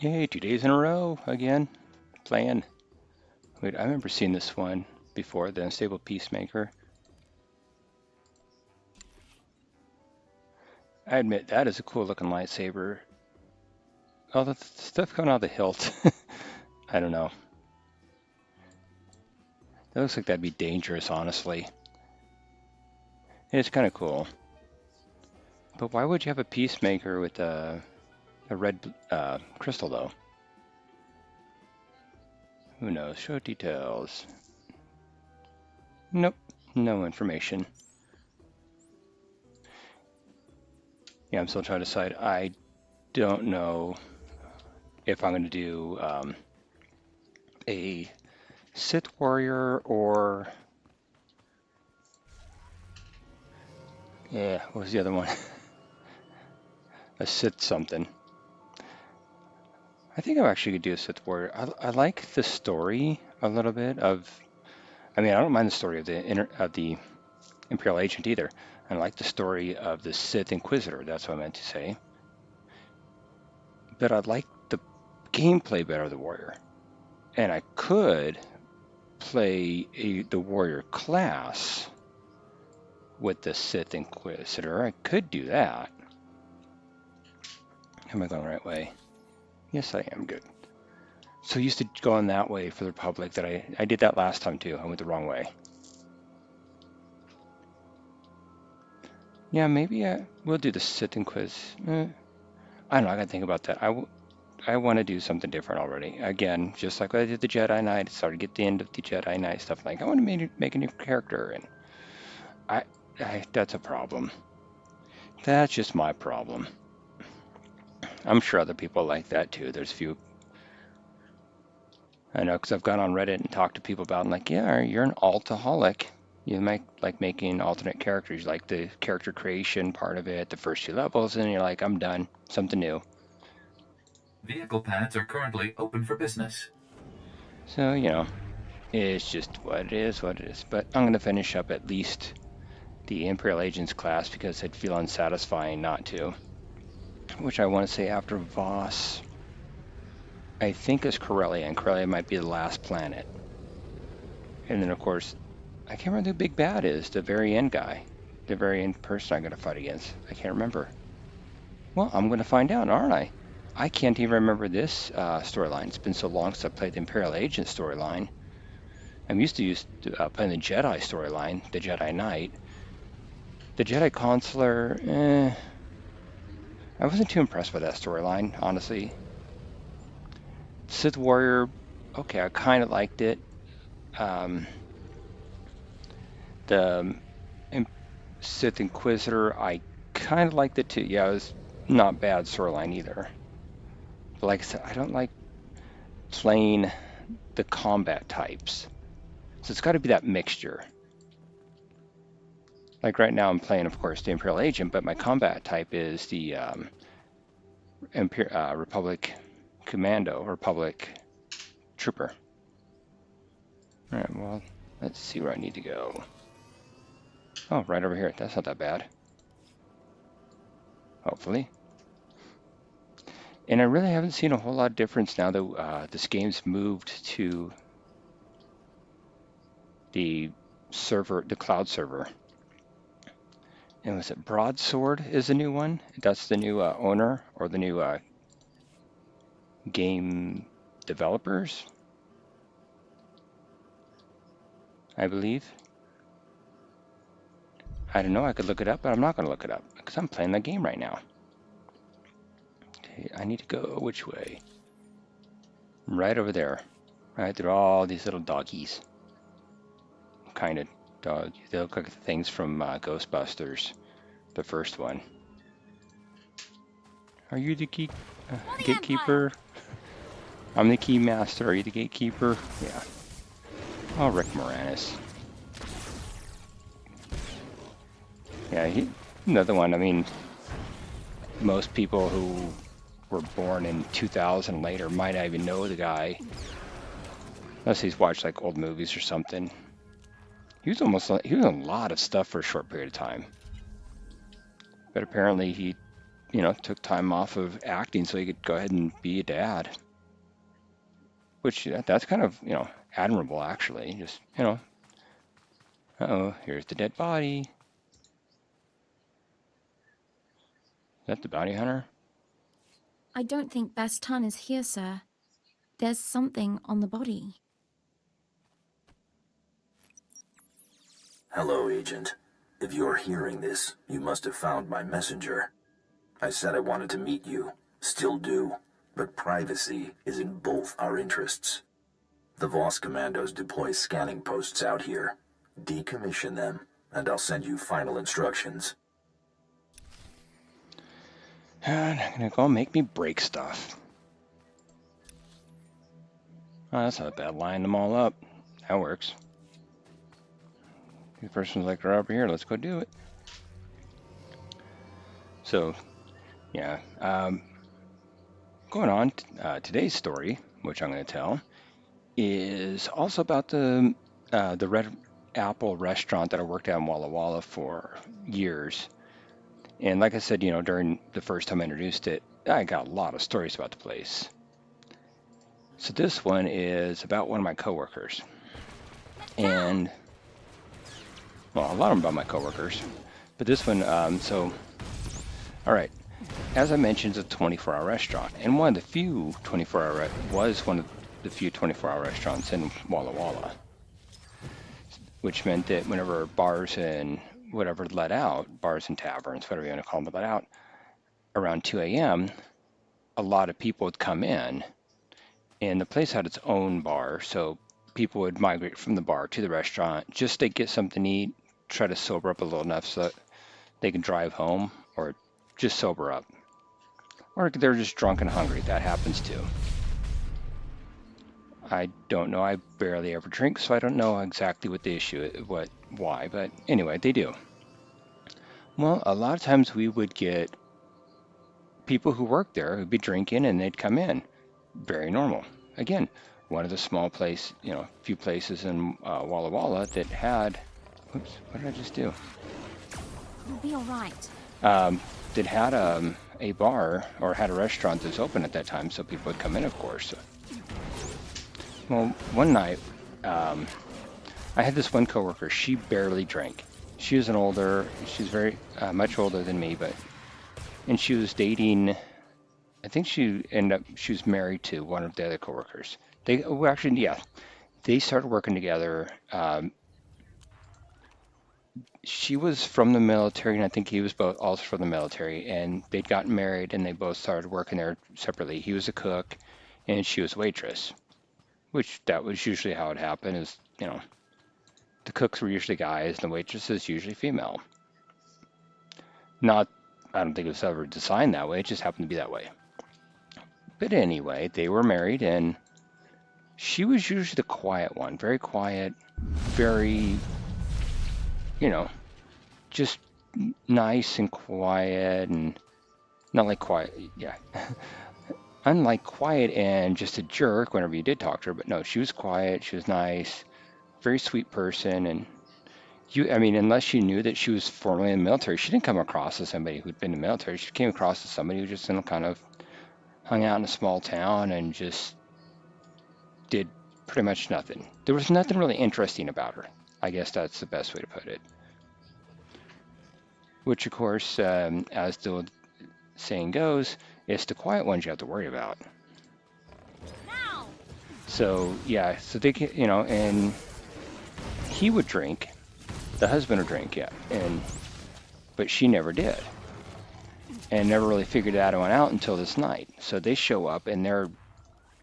Yay, 2 days in a row again. Playing. Wait, I remember seeing this one before, the Unstable Peacemaker. I admit, that is a cool looking lightsaber. Oh, the stuff coming out of the hilt. I don't know. That looks like that'd be dangerous, honestly. It's kind of cool. But why would you have a Peacemaker with a red crystal, though? Who knows? Show details. Nope, no information. Yeah, I'm still trying to decide. I don't know if I'm going to do a Sith Warrior or... Yeah, what was the other one? A Sith something. I think I'm actually going to do a Sith Warrior. I like the story a little bit of... I mean, I don't mind the story of the Imperial Agent either. I like the story of the Sith Inquisitor, that's what I meant to say. But I like the gameplay better of the Warrior. And I could play the Warrior class with the Sith Inquisitor. I could do that. Am I going the right way? Yes, I am. Good. So used to going that way for the Republic that I did that last time too. I went the wrong way. Yeah, maybe we'll do the Sith Inquis. I don't know. I gotta think about that. I want to do something different already. Again, just like I did the Jedi Knight. Started to get the end of the Jedi Knight stuff. Like I want to make a new character, and I that's a problem. That's just my problem. I'm sure other people like that too. There's a few. I know because I've gone on Reddit and talked to people about it, and like, yeah, you're an altaholic. You like making alternate characters, you like the character creation part of it, the first 2 levels, and you're like, I'm done, something new. Vehicle paths are currently open for business. So, you know, it's just what it is, what it is. But I'm going to finish up at least the Imperial Agents class because it'd feel unsatisfying not to. Which I want to say after Voss, I think is Corellia, and Corellia might be the last planet. And then, of course, I can't remember who the big bad is, the very end guy. The very end person I'm going to fight against. I can't remember. Well, I'm going to find out, aren't I? I can't even remember this storyline. It's been so long since I played the Imperial Agent storyline. I'm used to playing the Jedi storyline, the Jedi Knight. The Jedi Consular, I wasn't too impressed by that storyline, honestly. Sith Warrior, okay, I kind of liked it. The Sith Inquisitor, I kind of liked it too. Yeah, it was not bad storyline either. But like I said, I don't like playing the combat types. So it's got to be that mixture. Like right now I'm playing, of course, the Imperial Agent, but my combat type is the Republic Commando, Republic Trooper. All right, well, let's see where I need to go. Oh, right over here. That's not that bad. Hopefully. And I really haven't seen a whole lot of difference now that this game's moved to the server, the cloud server. And was it Broadsword is the new one? That's the new owner or the new game developers, I believe. I don't know. I could look it up, but I'm not going to look it up because I'm playing that game right now. Okay, I need to go which way? Right over there. Right through all these little doggies. Kind of dog. They look like the things from Ghostbusters, the first one. Are you the gatekeeper? I'm the key master. Are you the gatekeeper? Yeah. Oh, Rick Moranis. Yeah, another one. I mean, most people who were born in 2000 later might not even know the guy, unless he's watched like old movies or something. He was in a lot of stuff for a short period of time, but apparently he you know, took time off of acting so he could go ahead and be a dad. Which, that's kind of, you know, admirable, actually. Just, you know, uh-oh, here's the dead body. Is that the bounty hunter? I don't think Bastan is here, sir. There's something on the body. Hello, Agent. If you're hearing this, you must have found my messenger. I said I wanted to meet you. Still do. But privacy is in both our interests. The Voss commandos deploy scanning posts out here. Decommission them, and I'll send you final instructions. Not gonna go make me break stuff. Oh, that's not a bad. Line them all up. That works. The person's like, right over here, let's go do it. So, yeah. Going on, today's story, which I'm going to tell, is also about the Red Apple restaurant that I worked at in Walla Walla for years. And like I said, you know, during the first time I introduced it, I got a lot of stories about the place. So this one is about one of my coworkers. And, well, a lot of them about my coworkers. But this one, all right. As I mentioned, it's a 24-hour restaurant. And one of the few 24-hour, was one of the few 24-hour restaurants in Walla Walla. Which meant that whenever bars and whatever let out, bars and taverns, whatever you want to call them, let out, around 2 a.m., a lot of people would come in. And the place had its own bar, so people would migrate from the bar to the restaurant just to get something to eat, try to sober up a little enough so that they can drive home or just sober up. Or they're just drunk and hungry. That happens too. I don't know. I barely ever drink, so I don't know exactly what the issue is, why, but anyway, they do. Well, a lot of times we would get people who work there who'd be drinking and they'd come in. Very normal. Again, one of the small few places in Walla Walla that had, oops, what did I just do? You'll be all right. That had a bar or had a restaurant that's open at that time, so people would come in, of course. Well, one night, I had this one coworker. She barely drank. She was she's very much older than me, and she was dating. I think she was married to one of the other coworkers. They started working together. She was from the military, and I think he was both also from the military. And they'd gotten married, and they both started working there separately. He was a cook, and she was a waitress. Which that was usually how it happened. Is the cooks were usually guys, and the waitresses usually female. I don't think it was ever designed that way. It just happened to be that way. But anyway, they were married, and she was usually the quiet one, very quiet, very, just nice and quiet, and not like quiet, yeah. Unlike quiet and just a jerk whenever you did talk to her, but no, she was quiet, she was nice, very sweet person, and unless you knew that she was formerly in the military, she didn't come across as somebody who'd been in the military. She came across as somebody who just kind of hung out in a small town and just did pretty much nothing. There was nothing really interesting about her. I guess that's the best way to put it. Which, of course, as the saying goes, it's the quiet ones you have to worry about. Now! So, yeah, so they can, and he would drink. The husband would drink, yeah, but she never did. And never really figured that one out until this night. So they show up, and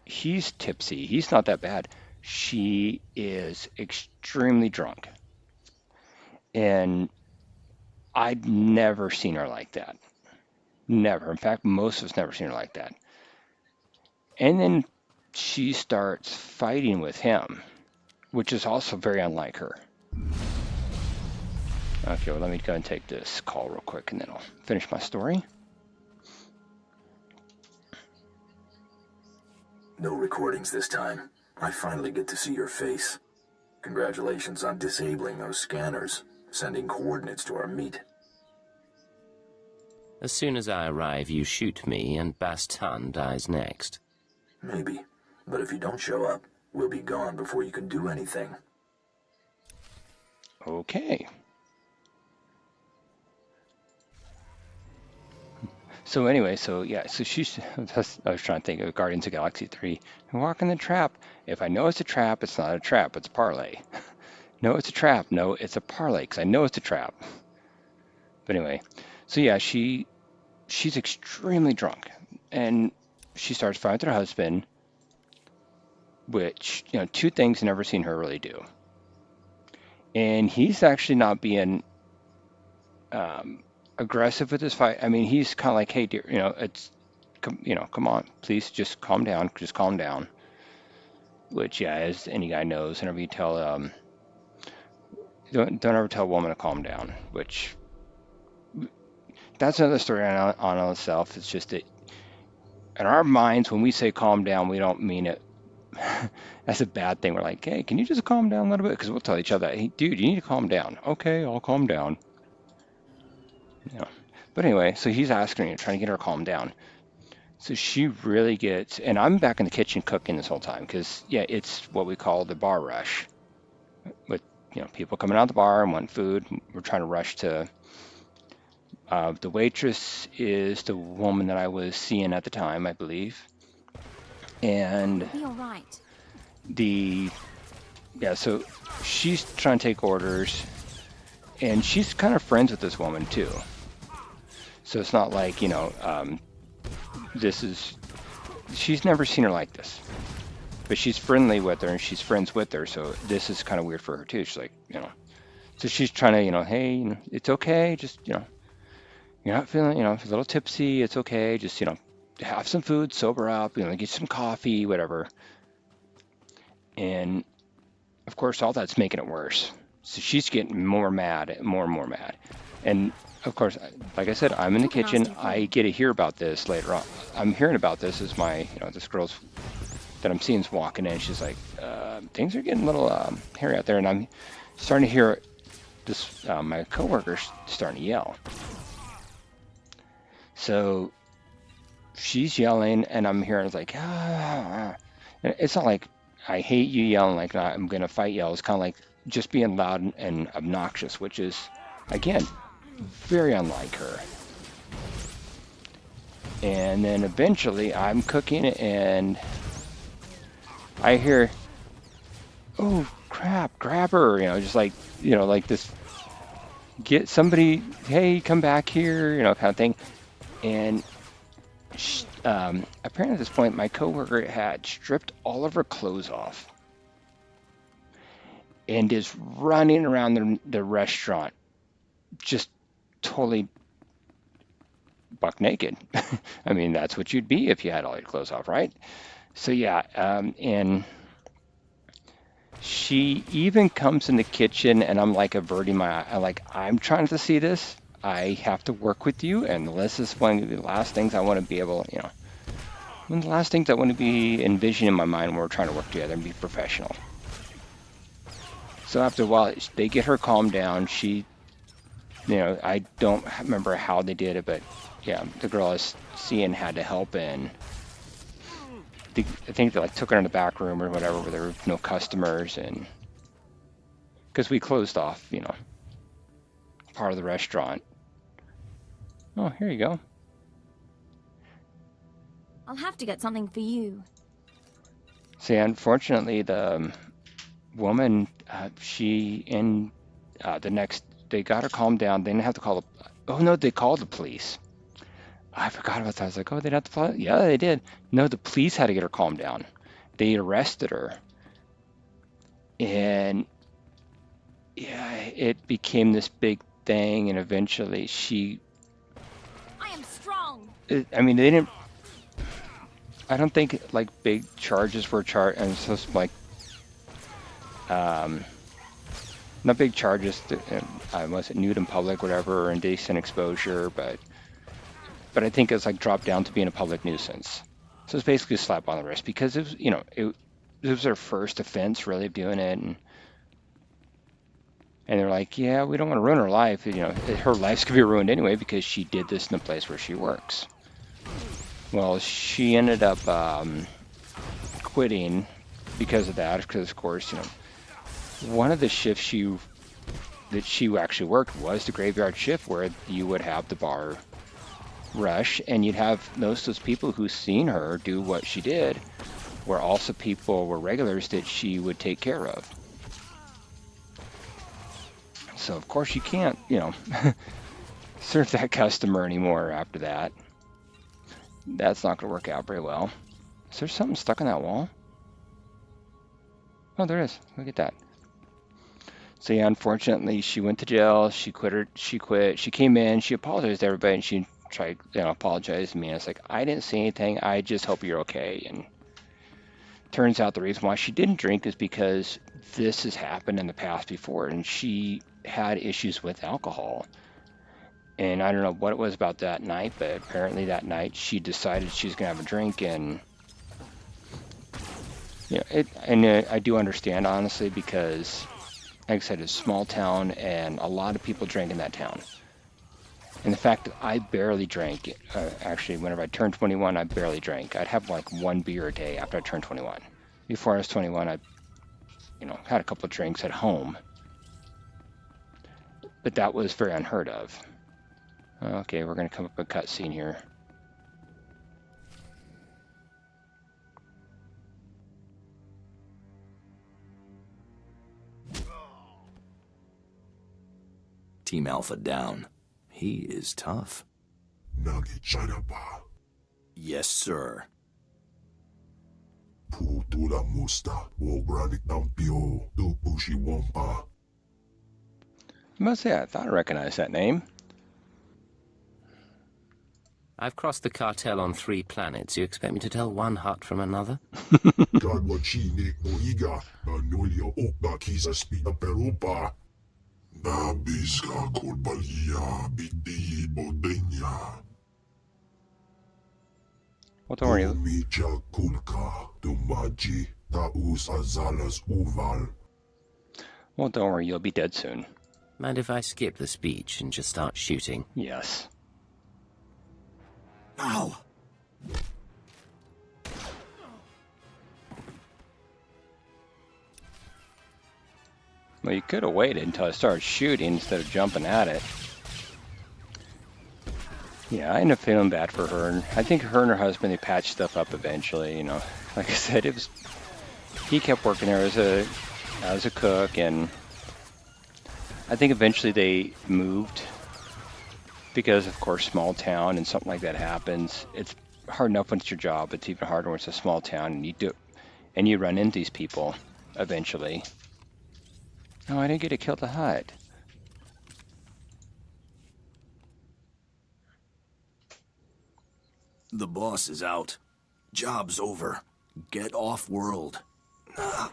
he's tipsy. He's not that bad. She is extremely drunk. And I'd never seen her like that. Never. In fact, most of us never seen her like that. And then she starts fighting with him, which is also very unlike her. Okay, well, let me go and take this call real quick, and then I'll finish my story. No recordings this time. I finally get to see your face. Congratulations on disabling those scanners, sending coordinates to our meet. As soon as I arrive, you shoot me, and Bastan dies next. Maybe. But if you don't show up, we'll be gone before you can do anything. Okay. So anyway, so yeah, so she's, I was trying to think of Guardians of the Galaxy 3. I walk in the trap. If I know it's a trap, it's not a trap, it's a parlay. No, it's a trap. No, it's a parlay, because I know it's a trap. But anyway, so yeah, she's extremely drunk, and she starts fighting with her husband, which, you know, two things I've never seen her really do. And he's actually not being aggressive with this fight. I mean, he's kind of like, hey, dear, you know, come on, please just calm down, just calm down. Which, yeah, as any guy knows, whenever you tell, don't ever tell a woman to calm down. Which, that's another story on itself. It's just that in our minds, when we say calm down, we don't mean it. That's a bad thing. We're like, hey, can you just calm down a little bit? Because we'll tell each other, hey, dude, you need to calm down. Okay, I'll calm down. You know. But anyway, so he's asking her, trying to get her to calm down. So she really gets, and I'm back in the kitchen cooking this whole time because, yeah, it's what we call the bar rush. With, you know, people coming out of the bar and want food. We're trying to rush to, the waitress is the woman that I was seeing at the time, I believe. And You'll be all right. yeah, so she's trying to take orders, and she's kind of friends with this woman too. So it's not like, you know, she's never seen her like this, but she's friendly with her and she's friends with her. So this is kind of weird for her too. She's like, you know, so she's trying to, you know, hey, you know, it's okay. Just, you know, you're not feeling, you know, a little tipsy. It's okay. Just, you know, have some food, sober up, you know, get some coffee, whatever. And of course, all that's making it worse. So she's getting more mad, more and more mad. And of course, like I said, I'm in the kitchen. I get to hear about this later on. I'm hearing about this as my, you know, this girl's that I'm seeing is walking in. She's like, things are getting a little hairy out there. And I'm starting to hear this, my coworker's starting to yell. So she's yelling, and I'm hearing, it's like, ah. And it's not like I hate you yelling, like I'm going to fight yell. It's kind of like just being loud and obnoxious, which is, again, very unlike her. And then eventually I'm cooking and I hear, oh crap, grab her, you know, just like, you know, like this, get somebody, hey, come back here, you know, kind of thing. And she, apparently at this point, my coworker had stripped all of her clothes off and is running around the restaurant, just totally buck naked. I mean, that's what you'd be if you had all your clothes off, right? So yeah, and she even comes in the kitchen, and I'm like averting my eye, like, I'm trying to see this. I have to work with you, and this is one of the last things I want to be able, you know, one of the last things I want to be envisioning in my mind when we're trying to work together and be professional. So after a while, they get her calmed down. She, you know, I don't remember how they did it, but yeah, the girl I was seeing had to help, and I think they like took her in the back room or whatever, where there were no customers, and because we closed off, you know, part of the restaurant. Oh, here you go. I'll have to get something for you. See, unfortunately, the woman, she in the next, they got her calmed down. They didn't have to call oh no, they called the police. I forgot about that. I was like, oh, they didn't have to call, yeah, they did. No, the police had to get her calmed down. They arrested her. And yeah, it became this big thing, and eventually she, I am strong. I mean, they didn't, I don't think like big charges were charged, and so like, not big charges, was it nude in public, whatever, or indecent exposure, but I think it's like dropped down to being a public nuisance. So it's basically a slap on the wrist, because it was, you know, it was their first offense really of doing it, and And they're like, yeah, we don't want to ruin her life. You know, her life's going to be ruined anyway because she did this in the place where she works. Well, she ended up quitting because of that, because, of course, you know, one of the shifts that she actually worked was the graveyard shift where you would have the bar rush, and you'd have most of those people who seen her do what she did were also people, were regulars that she would take care of. So, of course, you can't, you know, serve that customer anymore after that. That's not going to work out very well. Is there something stuck in that wall? Oh, there is. Look at that. So yeah, unfortunately, she went to jail. She quit. She came in. She apologized to everybody, and she tried, you know, apologize to me. And it's like, I didn't say anything. I just hope you're okay. And turns out the reason why she didn't drink is because this has happened in the past before, and she had issues with alcohol. And I don't know what it was about that night, but apparently that night she decided she was gonna have a drink, and you know, I do understand honestly because, like I said, it's a small town and a lot of people drank in that town. And the fact that I barely drank, actually, whenever I turned 21, I barely drank. I'd have like one beer a day after I turned 21. Before I was 21, I, you know, had a couple of drinks at home. But that was very unheard of. Okay, we're going to come up with a cutscene here. Team Alpha down. He is tough. Yes, sir. I must say, I thought I recognized that name. I've crossed the cartel on 3 planets. You expect me to tell one hut from another? Well, don't worry. Well, don't worry, you'll be dead soon. Mind if I skip the speech and just start shooting? Yes. Ow! Well, you could have waited until I started shooting instead of jumping at it. Yeah, I end up feeling bad for her. And I think her and her husband, they patched stuff up eventually, you know. Like I said, it was... He kept working there as a cook, and I think eventually they moved because, of course, small town and something like that happens. It's hard enough when it's your job. It's even harder when it's a small town and you run into these people eventually. No, I didn't get to kill the hut. The boss is out. Job's over. Get off world. Oh,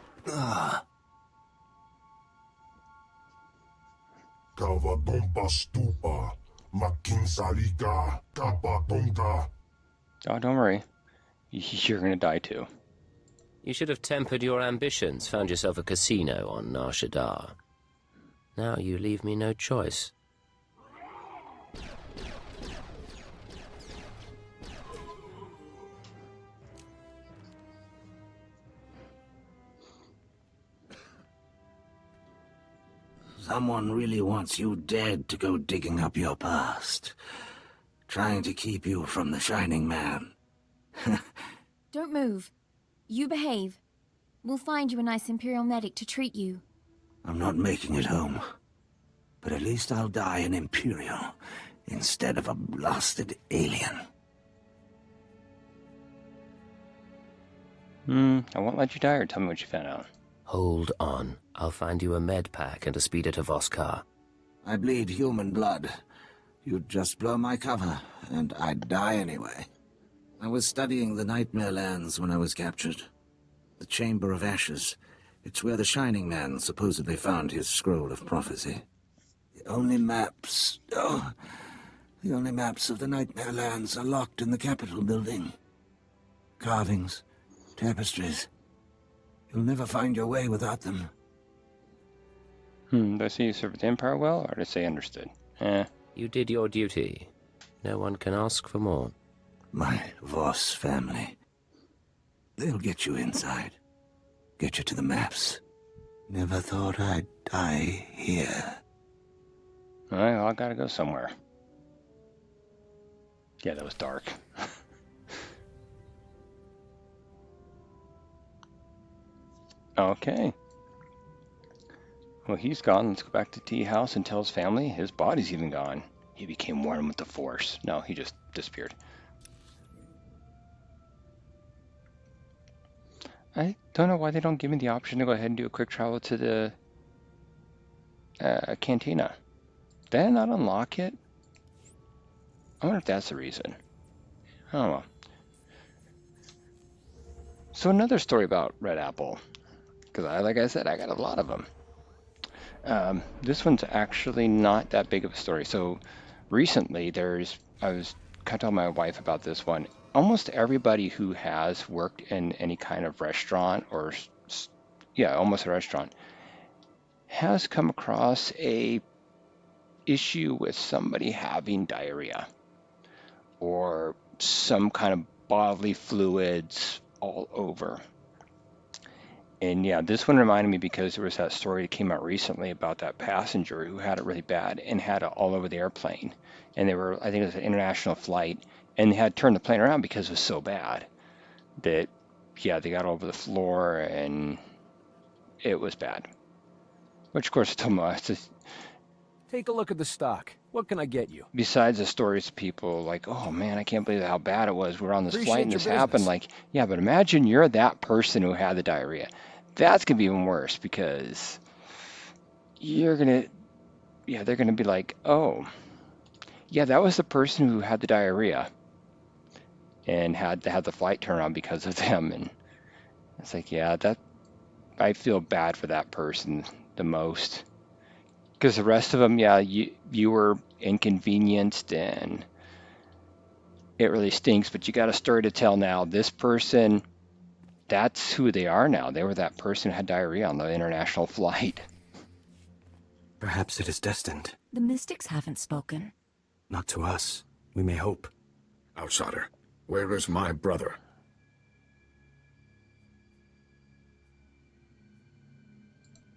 don't worry. You're gonna die too. You should have tempered your ambitions, found yourself a casino on Nar Shaddaa. Now you leave me no choice. Someone really wants you dead to go digging up your past. Trying to keep you from the Shining Man. Don't move. You behave. We'll find you a nice Imperial medic to treat you. I'm not making it home. But at least I'll die an Imperial instead of a blasted alien. I won't let you die, or tell me what you found out. Hold on. I'll find you a med pack and a speeder to Voskar. I bleed human blood. You'd just blow my cover, and I'd die anyway. I was studying the Nightmare Lands when I was captured. The Chamber of Ashes. It's where the Shining Man supposedly found his scroll of prophecy. The only maps of the Nightmare Lands are locked in the Capitol building. Carvings, tapestries. You'll never find your way without them. Do I say you served the Empire well, or did I say understood? You did your duty. No one can ask for more. My Voss family. They'll get you inside. Get you to the maps. Never thought I'd die here. Well, I gotta go somewhere. Yeah, that was dark. Okay. Well, he's gone. Let's go back to teahouse and tell his family. His body's even gone. He became one with the Force. No, he just disappeared. I don't know why they don't give me the option to go ahead and do a quick travel to the cantina. Did I not unlock it? I wonder if that's the reason. I don't know. So another story about Red Apple, because like I said, I got a lot of them. This one's actually not that big of a story. So recently, I was kind of telling my wife about this one. Almost everybody who has worked in any kind of restaurant or, yeah, almost a restaurant, has come across a issue with somebody having diarrhea or some kind of bodily fluids all over. And yeah, this one reminded me because there was that story that came out recently about that passenger who had it really bad and had it all over the airplane. And they were, I think it was an international flight, and they had turned the plane around because it was so bad that, yeah, they got over the floor and it was bad. Which, of course, I told them, Take a look at the stock. What can I get you? besides the stories of people like, oh man, I can't believe how bad it was. We're on this flight and Appreciate this your happened. business. Like, yeah, but imagine you're that person who had the diarrhea. That's going to be even worse because they're going to be like, oh, yeah, that was the person who had the diarrhea and had to have the flight turn on because of them. And it's like, yeah, I feel bad for that person the most. Because the rest of them, yeah, you were inconvenienced and it really stinks, but you got a story to tell now. This person, that's who they are now. They were that person who had diarrhea on the international flight. Perhaps it is destined. The mystics haven't spoken. Not to us. We may hope. Outsider, where is my brother?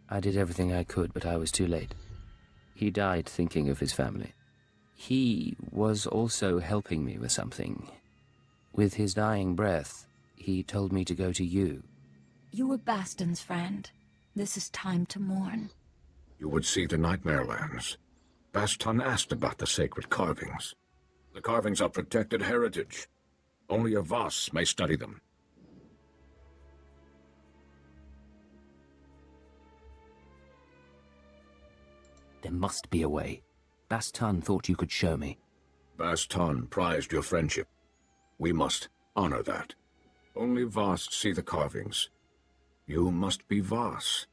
I did everything I could, but I was too late. He died thinking of his family. He was also helping me with something. With his dying breath, he told me to go to you. You were Baston's friend. This is time to mourn. You would see the Nightmare Lands. Baston asked about the sacred carvings. The carvings are protected heritage. Only a Voss may study them. There must be a way. Baston thought you could show me. Baston prized your friendship. We must honor that. Only Voss see the carvings. You must be Voss.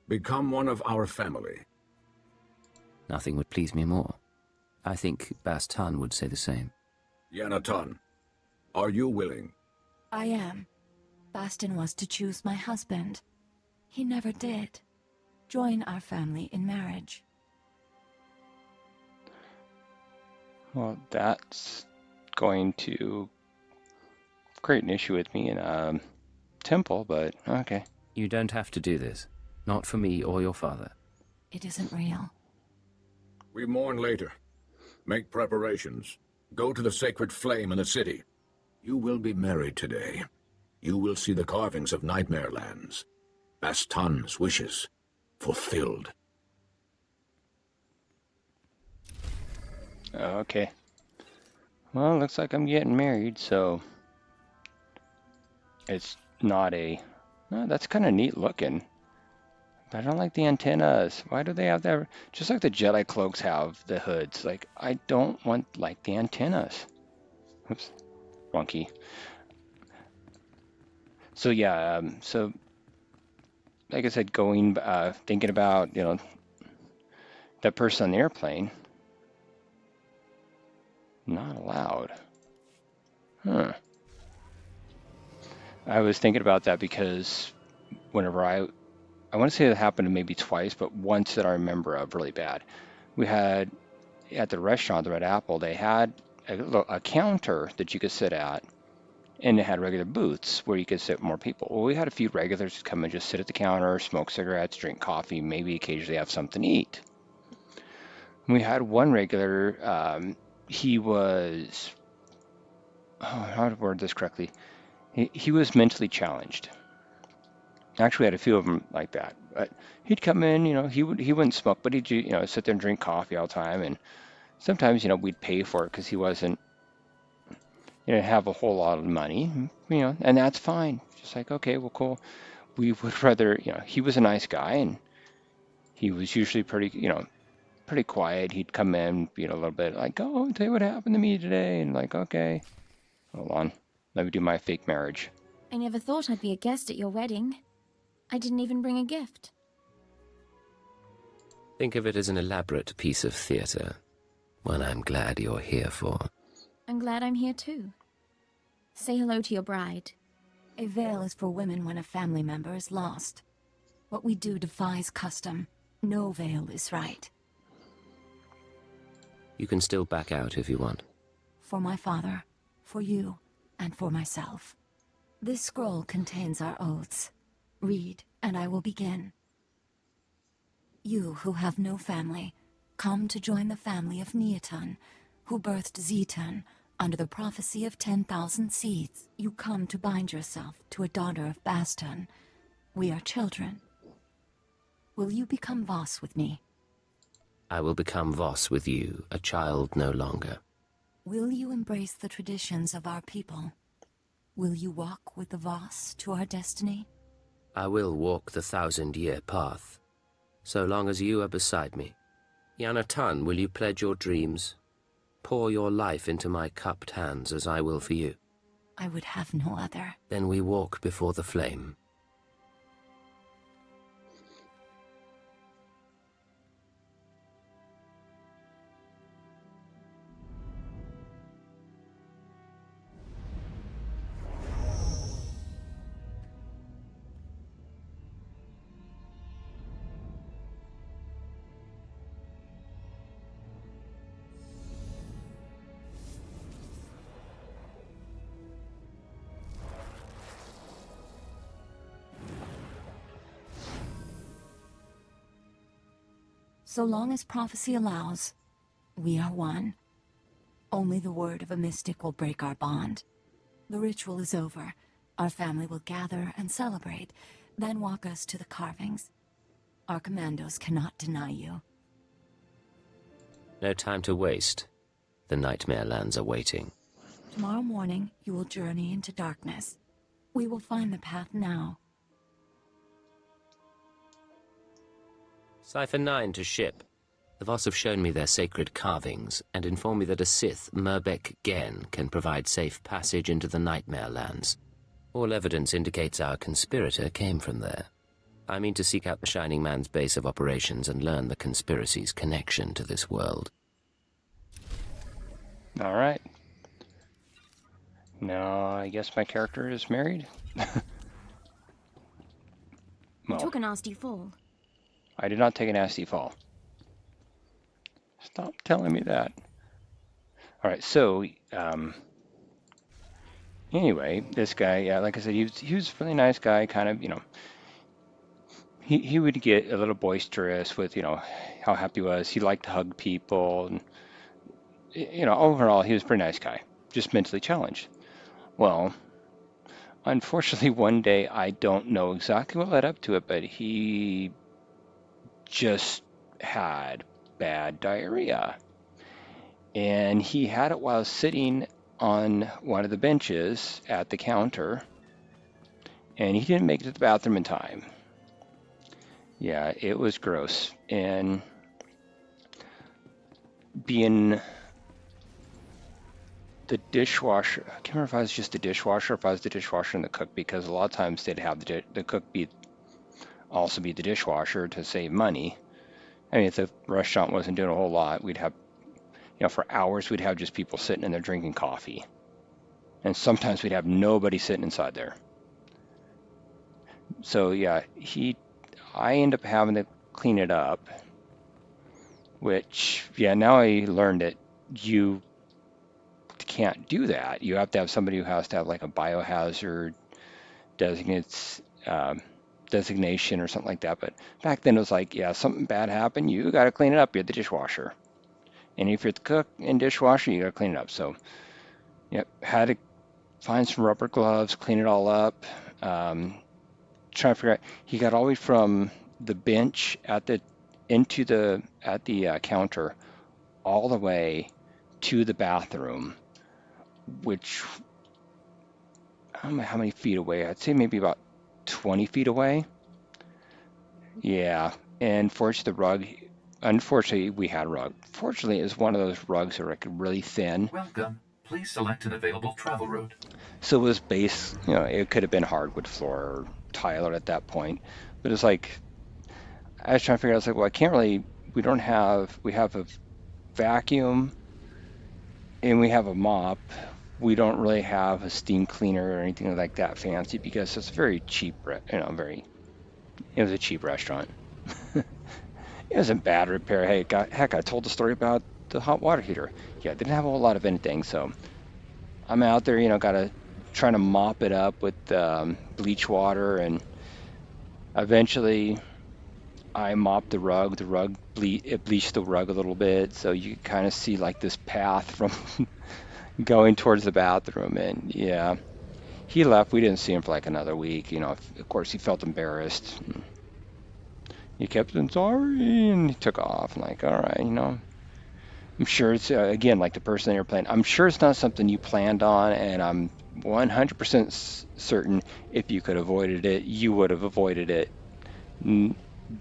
Become one of our family. Nothing would please me more. I think Baston would say the same. Yanaton, are you willing? I am. Baston was to choose my husband. He never did. Join our family in marriage. Well, that's going to create an issue with me in a temple, but okay. You don't have to do this. Not for me or your father. It isn't real. We mourn later. Make preparations. Go to the sacred flame in the city. You will be married today. You will see the carvings of Nightmare Lands. Baston's wishes fulfilled. Okay. Well, looks like I'm getting married, so it's not a... No, that's kind of neat looking. But I don't like the antennas. Why do they have that? Just like the Jedi cloaks have the hoods. Like, I don't want, like, the antennas. Oops. Wrong key. So, yeah, so, like I said, thinking about, that person on the airplane. Not allowed. Huh. I was thinking about that because whenever I I want to say it happened maybe twice, but once that I remember of really bad. We had at the restaurant, the Red Apple, they had a counter that you could sit at, and it had regular booths where you could sit more people. Well, we had a few regulars come and just sit at the counter, smoke cigarettes, drink coffee, maybe occasionally have something to eat. We had one regular, he was, how to word this correctly? He was mentally challenged. Actually, we had a few of them like that. But he'd come in, he wouldn't smoke, but he'd sit there and drink coffee all the time. And sometimes, we'd pay for it because he wasn't, didn't have a whole lot of money, and that's fine. Just like, okay, well, cool. We would rather, he was a nice guy, and he was usually pretty quiet. He'd come in, a little bit like, oh, tell you what happened to me today, and like, okay, hold on, let me do my fake marriage. I never thought I'd be a guest at your wedding. I didn't even bring a gift. Think of it as an elaborate piece of theater, one I'm glad you're here for. I'm glad I'm here too. Say hello to your bride. A veil is for women when a family member is lost. What we do defies custom. No veil is right. You can still back out if you want. For my father, for you, and for myself. This scroll contains our oaths. Read, and I will begin. You who have no family, come to join the family of Neotun, who birthed Zetun under the prophecy of 10,000 seeds. You come to bind yourself to a daughter of Baston. We are children. Will you become Voss with me? I will become Voss with you, a child no longer. Will you embrace the traditions of our people? Will you walk with the Voss to our destiny? I will walk the 1,000-year path, so long as you are beside me. Yanatan, will you pledge your dreams? Pour your life into my cupped hands as I will for you. I would have no other. Then we walk before the flame. So long as prophecy allows, we are one. Only the word of a mystic will break our bond. The ritual is over. Our family will gather and celebrate, then walk us to the carvings. Our commandos cannot deny you. No time to waste. The Nightmare Lands are waiting. Tomorrow morning, you will journey into darkness. We will find the path now. Cipher 9 to ship. The Voss have shown me their sacred carvings and inform me that a Sith, Merbek Gen, can provide safe passage into the Nightmare Lands. All evidence indicates our conspirator came from there. I mean to seek out the Shining Man's base of operations and learn the conspiracy's connection to this world. All right. Now, I guess my character is married? You took a nasty fall. I did not take a nasty fall. Stop telling me that. All right, so anyway, this guy, yeah, like I said, he was a really nice guy, kind of, he would get a little boisterous with, how happy he was. He liked to hug people, and, overall, he was a pretty nice guy, just mentally challenged. Well, unfortunately, one day, I don't know exactly what led up to it, but he just had bad diarrhea. And he had it while sitting on one of the benches at the counter, and he didn't make it to the bathroom in time. Yeah, it was gross. And being the dishwasher, I can't remember if I was just the dishwasher or if I was the dishwasher and the cook, because a lot of times they'd have the cook also be the dishwasher to save money. I mean, if the restaurant wasn't doing a whole lot, we'd have, for hours, we'd have just people sitting in there drinking coffee. And sometimes we'd have nobody sitting inside there. So, yeah, I end up having to clean it up, which, yeah, now I learned that you can't do that. You have to have somebody who has to have like a biohazard designates designation or something like that. But back then it was like, yeah, something bad happened, you got to clean it up. You're the dishwasher, and if you're the cook and dishwasher, you got to clean it up. So, yep, had to find some rubber gloves, clean it all up. Trying to figure out. He got all the way from the bench at the counter all the way to the bathroom, which I don't know how many feet away. I'd say maybe about 20 feet away. Yeah, and unfortunately, we had a rug. Fortunately, it was one of those rugs that were like really thin. Welcome. Please select an available travel route. So it was it could have been hardwood floor or tile at that point. But it's like, I was trying to figure out, I was like, well, I can't really, we have a vacuum and we have a mop. We don't really have a steam cleaner or anything like that fancy because it's very cheap, it was a cheap restaurant. It wasn't bad repair. Hey, heck, I told the story about the hot water heater. Yeah, it didn't have a whole lot of anything, so I'm out there, trying to mop it up with bleach water, and eventually I mopped the rug. It bleached the rug a little bit, so you kind of see like this path from going towards the bathroom, and yeah, he left. We didn't see him for like another week. Of course, he felt embarrassed. He kept saying sorry, and he took off. I'm like, all right, I'm sure it's, again, like the person on the airplane, I'm sure it's not something you planned on, and I'm 100% certain if you could have avoided it, you would have avoided it.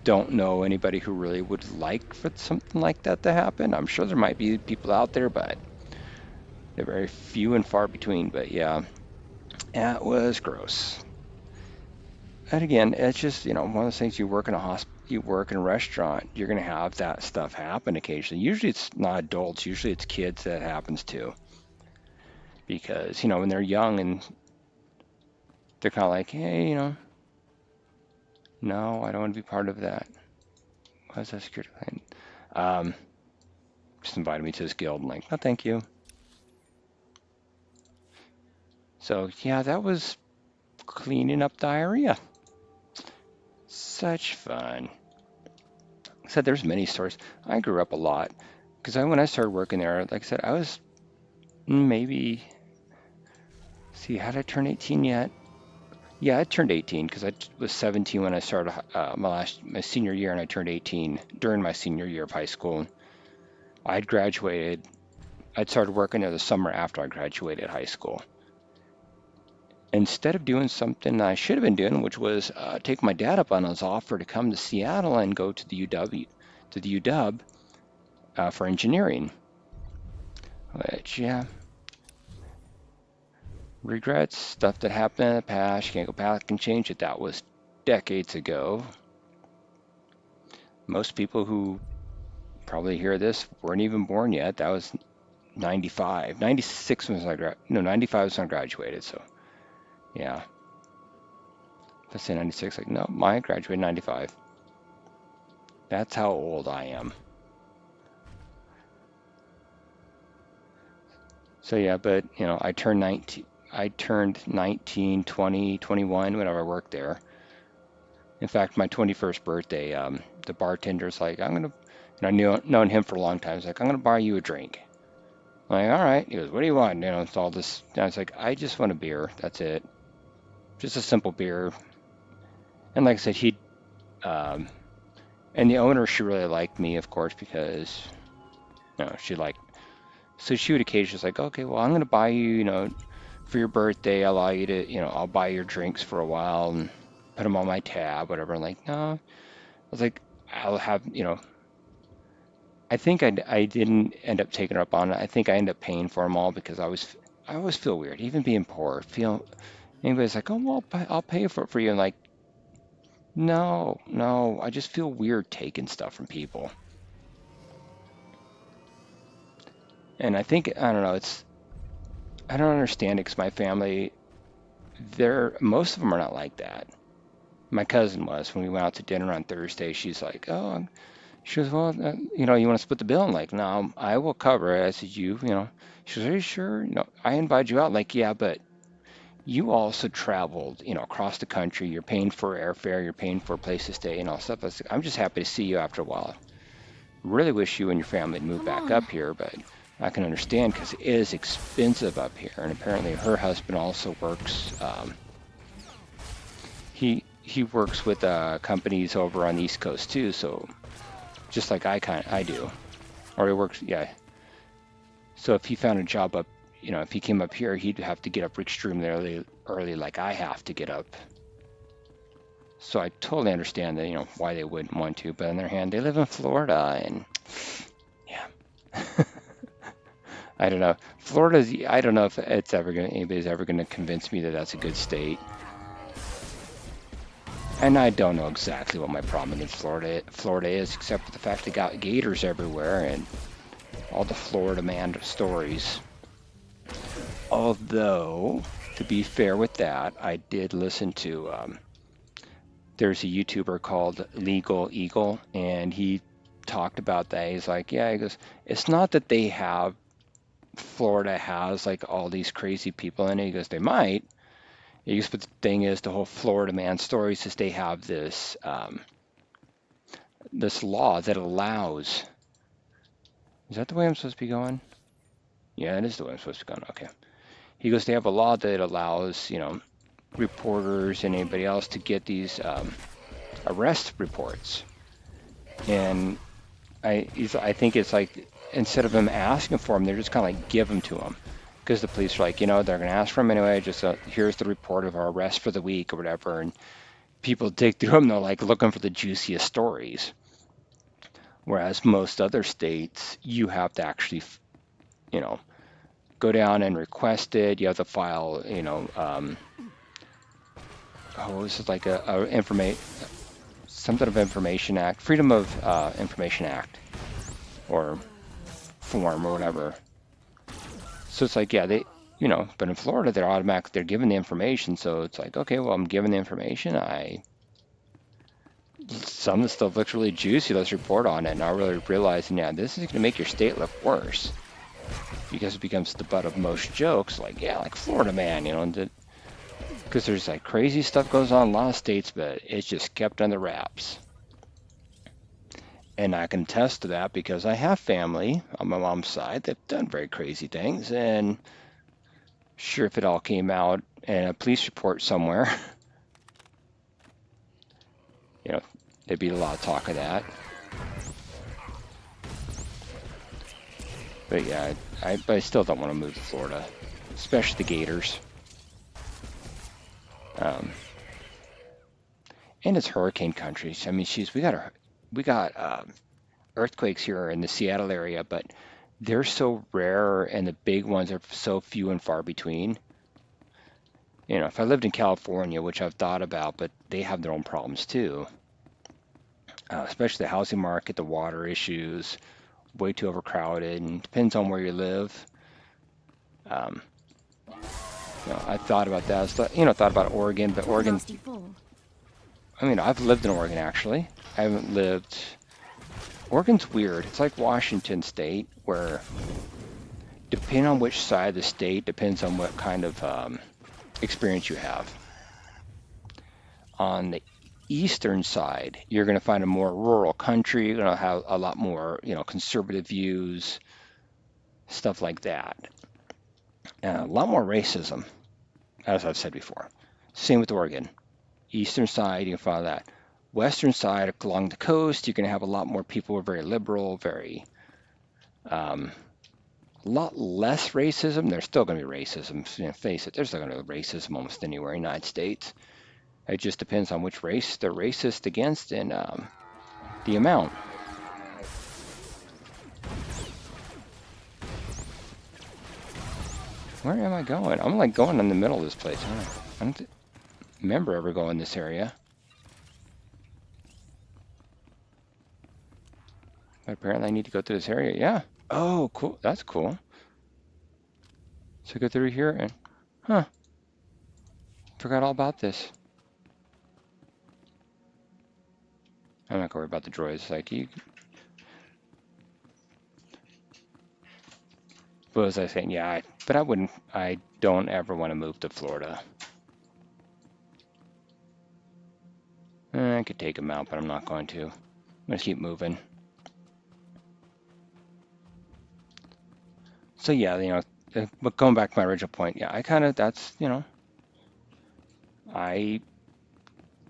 Don't know anybody who really would like for something like that to happen. I'm sure there might be people out there, but they're very few and far between. But yeah, it was gross. And again, it's just, one of those things, you work in a restaurant, you're going to have that stuff happen occasionally. Usually it's not adults, usually it's kids that happens to. Because, when they're young and they're kind of like, hey, no, I don't want to be part of that. Why is that security clean? Just invited me to this guild. I'm like, no, thank you. So, yeah, that was cleaning up diarrhea. Such fun. Like I said, there's many stories. I grew up a lot because when I started working there, like I said, I was maybe, had I turned 18 yet? Yeah, I turned 18 because I was 17 when I started my senior year, and I turned 18 during my senior year of high school. I'd graduated. I'd started working there the summer after I graduated high school. Instead of doing something I should have been doing, which was take my dad up on his offer to come to Seattle and go to the UW for engineering. Which, yeah, regrets, stuff that happened in the past. You can't go back and change it. That was decades ago. Most people who probably hear this weren't even born yet. That was 95. 96 was 95 was when I graduated, so yeah. If I say 96, like, no, I graduated 95. That's how old I am. So yeah, but I turned 19, 20, 21 whenever I worked there. In fact, my 21st birthday, the bartender's like, and I known him for a long time. He's like, I'm gonna buy you a drink. I'm like, all right. He goes, what do you want? It's all this. And I was like, I just want a beer. That's it. Just a simple beer. And like I said, and the owner, she really liked me, of course, because, so she would occasionally say, like, okay, well, I'm going to buy you, for your birthday, I'll allow you to, I'll buy your drinks for a while and put them on my tab, whatever. I'm like, no. I was like, I'll have, I think I didn't end up taking her up on it. I think I ended up paying for them all because I always feel weird, even being poor. Anybody's like, oh, well, I'll pay for it for you. And like, no, I just feel weird taking stuff from people. And I think, I don't know, I don't understand it because my family, most of them are not like that. My cousin was when we went out to dinner on Thursday. She's like, "Oh," she goes, "Well, you know, you want to split the bill?" I'm like, "No, I will cover it." I said, "You know." She goes, "Are you sure?" You know, I invited you out. Like, yeah, but you also traveled, you know, across the country. You're paying for airfare. You're paying for a place to stay and all stuff. I was like, I'm just happy to see you after a while. Really wish you and your family had moved Come back on. up here, but I can understand because it is expensive up here. And apparently her husband also works. He works with companies over on the East Coast too. So just like I do, or he works, yeah. So if he found a job up, you know, if he came up here, he'd have to get up extremely early, like I have to get up. So I totally understand that, you know, why they wouldn't want to. But on the other hand, they live in Florida, and yeah. I don't know. Florida's, I don't know if it's ever gonna, anybody's ever gonna convince me that that's a good state. And I don't know exactly what my problem in Florida is, except for the fact they got gators everywhere and all the Florida man stories. Although, to be fair with that, I did listen to, there's a YouTuber called Legal Eagle, and he talked about that. He's like, yeah, he goes, it's not that they have, Florida has like all these crazy people in it. He goes, they might. He goes, but the thing is, the whole Florida man stories is they have this, this law that allows, is that the way I'm supposed to be going? Yeah, it is the way I'm supposed to be going. Okay. He goes, they have a law that allows, you know, reporters and anybody else to get these arrest reports. And I think it's like, instead of them asking for them, they're just kind of like give them to them. Because the police are like, you know, they're going to ask for them anyway, just here's the report of our arrest for the week or whatever. And people dig through them, they're like looking for the juiciest stories. Whereas most other states, you have to actually, you know, go down and request it. You have to file, you know, this is like something of Information Act, Freedom of Information Act, or form or whatever. So it's like, yeah, they, you know, but in Florida, they're given the information. So it's like, okay, well, I'm given the information. Some of the stuff looks really juicy. Let's report on it. And I really realizing, yeah, this is going to make your state look worse because it becomes the butt of most jokes. Like, yeah, like Florida man, you know, because there's like crazy stuff goes on in a lot of states, but it's just kept under wraps. And I can attest to that because I have family on my mom's side that've done very crazy things. And sure, if it all came out in a police report somewhere, you know, there'd be a lot of talk of that. But yeah, but I still don't want to move to Florida, especially the gators. And it's hurricane country. I mean, we got earthquakes here in the Seattle area, but they're so rare, and the big ones are so few and far between. You know, if I lived in California, which I've thought about, but they have their own problems too, especially the housing market, the water issues, way too overcrowded, and depends on where you live. You know, I thought about that. Thought about Oregon, but Oregon. I mean, I've lived in Oregon actually. I haven't lived. Oregon's weird. It's like Washington State, where depending on which side of the state, depends on what kind of experience you have. On the eastern side, you're going to find a more rural country. You're going to have a lot more, you know, conservative views, stuff like that. A lot more racism, as I've said before. Same with Oregon. Eastern side, you can find that. Western side, along the coast, you're going to have a lot more people who are very liberal, very, a lot less racism. There's still going to be racism. You know, face it, there's still going to be racism almost anywhere in the United States. It just depends on which race they're racist against and the amount. Where am I going? I'm like going in the middle of this place. I don't remember ever going this area. But apparently I need to go through this area. Yeah. Oh, cool. That's cool. So go through here and, forgot all about this. I'm not gonna worry about the droids. Like you. But as I was saying, yeah, but I wouldn't. I don't ever want to move to Florida. I could take them out, but I'm not going to. I'm gonna keep moving. So yeah, you know, but going back to my original point, yeah, I kind of that's you know, I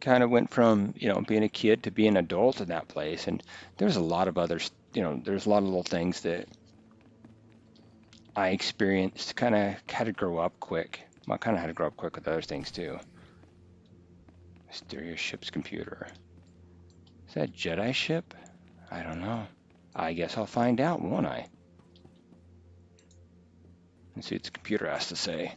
kind of went from you know being a kid to being an adult in that place, and there's a lot of others. You know, there's a lot of little things that I experienced. Kind of had to grow up quick. Well, I kind of had to grow up quick with other things too. Mysterious ship's computer. Is that a Jedi ship? I don't know. I guess I'll find out, won't I? Let's see what the computer has to say.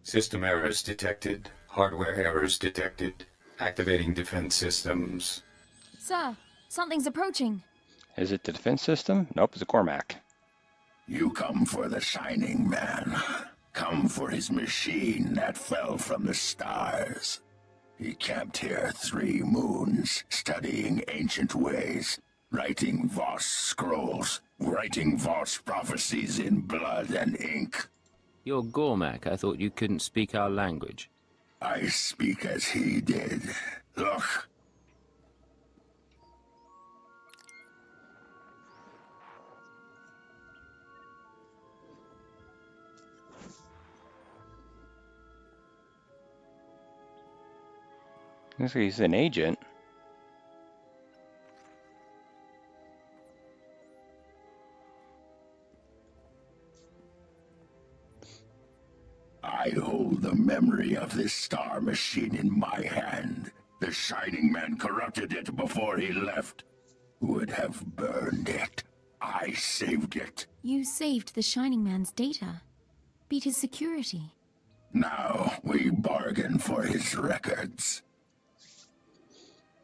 System errors detected. Hardware errors detected. Activating defense systems. Sir, something's approaching. Is it the defense system? Nope, it's a Cormac. You come for the Shining Man. Come for his machine that fell from the stars. He camped here 3 moons, studying ancient ways, writing Voss scrolls, writing Voss prophecies in blood and ink. You're Gormak. I thought you couldn't speak our language. I speak as he did. Look. Looks like he's an agent. I hold the memory of this star machine in my hand. The Shining Man corrupted it before he left. Would have burned it. I saved it. You saved the Shining Man's data. Beat his security. Now we bargain for his records.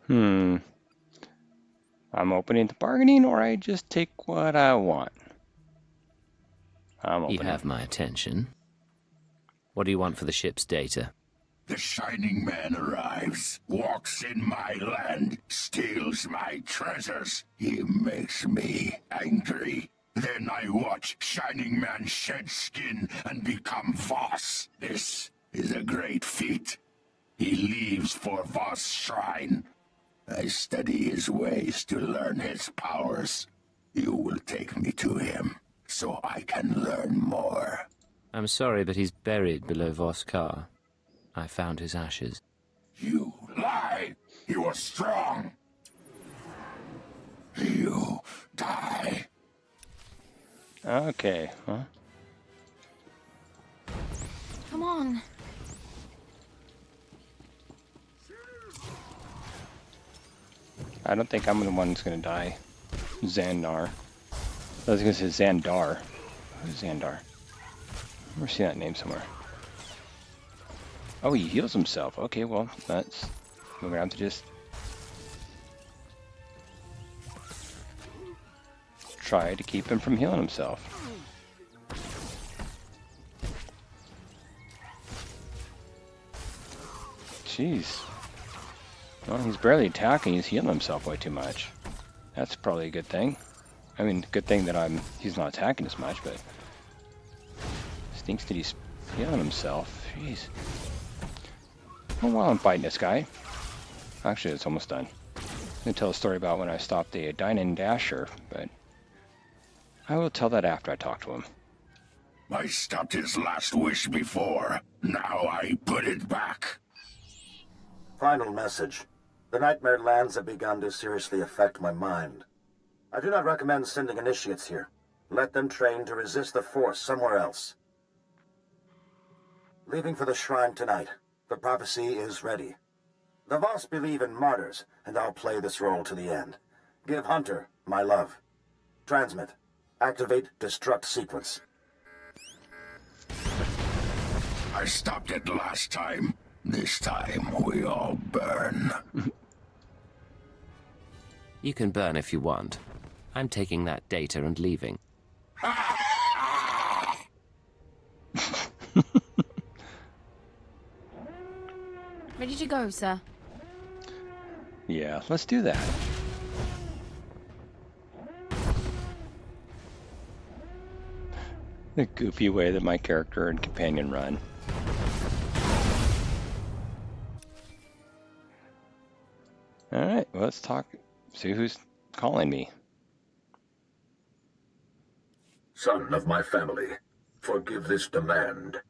I'm opening to bargaining, or I just take what I want. I'm opening. You have my attention. What do you want for the ship's data? The Shining Man arrives, walks in my land, steals my treasures. He makes me angry. Then I watch Shining Man shed skin and become Voss. This is a great feat. He leaves for Voss' shrine. I study his ways to learn his powers. You will take me to him, so I can learn more. I'm sorry, but he's buried below Voss Car. I found his ashes. You lie! You are strong! You die! Okay, huh? Come on. I don't think I'm the one that's gonna die. Xanar. I was gonna say Xandar. Who's Xandar? I've never seen that name somewhere. Oh, he heals himself. Okay, well, that's... We're gonna have to just... try to keep him from healing himself. Jeez. Well, he's barely attacking. He's healing himself way too much. That's probably a good thing. I mean, good thing that he's not attacking as much, but... Stinks that he's healing himself. Jeez. Well, while I'm fighting this guy... Actually, it's almost done. I'm going to tell a story about when I stopped the Dine and Dasher, but... I will tell that after I talk to him. I stopped his last wish before. Now I put it back. Final message. The Nightmare Lands have begun to seriously affect my mind. I do not recommend sending initiates here. Let them train to resist the Force somewhere else. Leaving for the shrine tonight. The prophecy is ready. The Voss believe in martyrs, and I'll play this role to the end. Give Hunter my love. Transmit. Activate destruct sequence. I stopped it last time. This time we all burn. You can burn if you want. I'm taking that data and leaving. Ready to go, sir. Yeah, let's do that. The goofy way that my character and companion run. Alright, well, let's talk. See who's calling me. Son of my family, forgive this demand.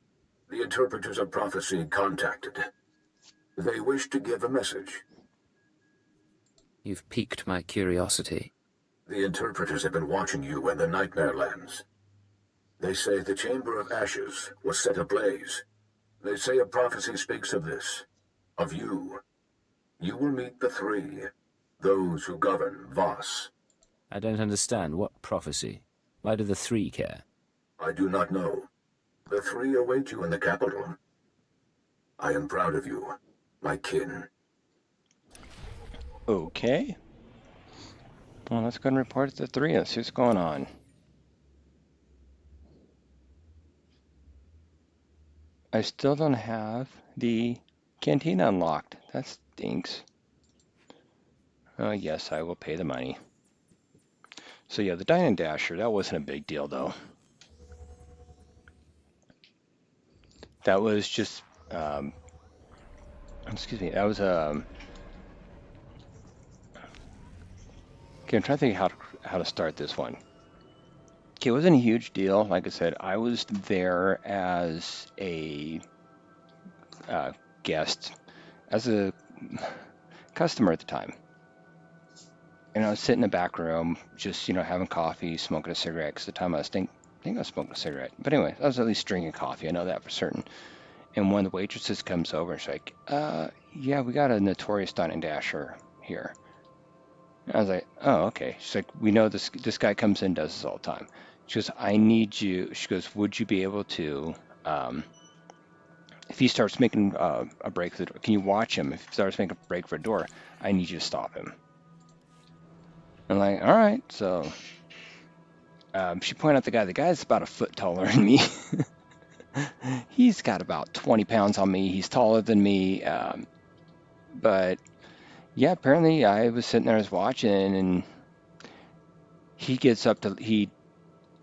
The interpreters of prophecy contacted. They wish to give a message. You've piqued my curiosity. The interpreters have been watching you in the Nightmare Lands. They say the Chamber of Ashes was set ablaze. They say a prophecy speaks of this, of you. You will meet the three, those who govern Voss. I don't understand. What prophecy? Why do the three care? I do not know. The three await you in the capital. I am proud of you, my kin. Okay. Well, let's go and report to the three. Let's see what's going on. I still don't have the canteen unlocked. That stinks. Yes, I will pay the money. So yeah, the Dine and Dasher, that wasn't a big deal though. That was just, excuse me, that was, okay, I'm trying to think how to start this one. Okay, it wasn't a huge deal. Like I said, I was there as a guest, as a customer at the time. And I was sitting in the back room, just, having coffee, smoking a cigarette. Because at the time I think I was smoking a cigarette. But anyway, I was at least drinking coffee. I know that for certain. And one of the waitresses comes over and she's like, yeah, we got a notorious Dine and Dasher here. And I was like, oh, okay. She's like, we know this guy comes in and does this all the time. She goes, I need you. She goes, would you be able to, if he starts making a break for the door, can you watch him? If he starts making a break for a door, I need you to stop him. I'm like, all right. So she pointed out the guy's about a foot taller than me. He's got about 20 pounds on me. He's taller than me. But yeah, apparently I was sitting there, I was watching, and he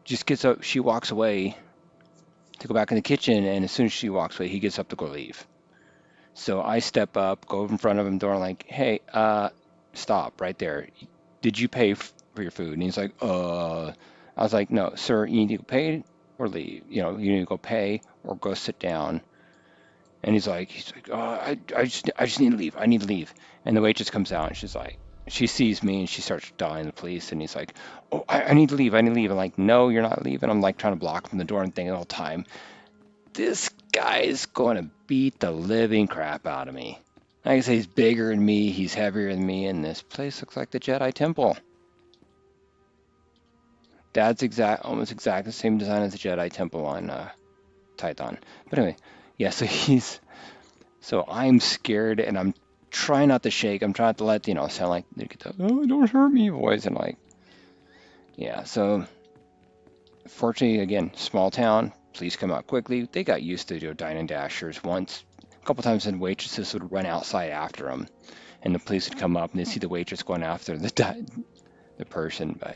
just gets up, she walks away to go back in the kitchen, and as soon as she walks away, he gets up to go leave. So I step up, go in front of him, door, like, hey, stop right there. Did you pay for your food? And he's like, I was like, no, sir, you need to go pay or leave. You need to go pay or go sit down. And he's like, oh, I just need to leave. I need to leave. And the waitress comes out and she's like, she sees me and she starts dialing the police. And he's like, oh, I need to leave. I need to leave. I'm like, no, you're not leaving. I'm like trying to block him from the door and thinking the whole time, this guy's going to beat the living crap out of me. Like I say, he's bigger than me. He's heavier than me. And this place looks like the Jedi Temple. That's almost exactly the same design as the Jedi Temple on Tython. But anyway, yeah, so I'm scared and I'm trying not to shake. I'm trying to let, sound like, oh, don't hurt me voice. And like, yeah, so fortunately, again, small town, police come out quickly. They got used to Dine and Dashers once. A couple times then waitresses would run outside after them. And the police would come up and they'd see the waitress going after the person, but...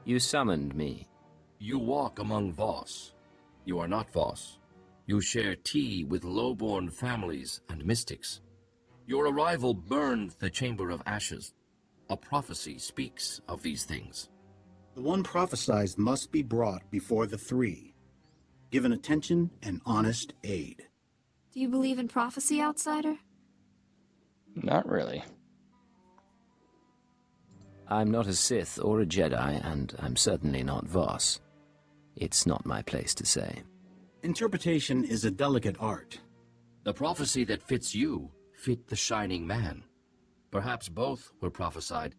You summoned me. You walk among Voss. You are not Voss. You share tea with low-born families and mystics. Your arrival burned the Chamber of Ashes. A prophecy speaks of these things. The one prophesied must be brought before the three, given attention and honest aid. Do you believe in prophecy, outsider? Not really. I'm not a Sith or a Jedi, and I'm certainly not Voss. It's not my place to say. Interpretation is a delicate art. The prophecy that fits you fit the Shining Man. Perhaps both were prophesied.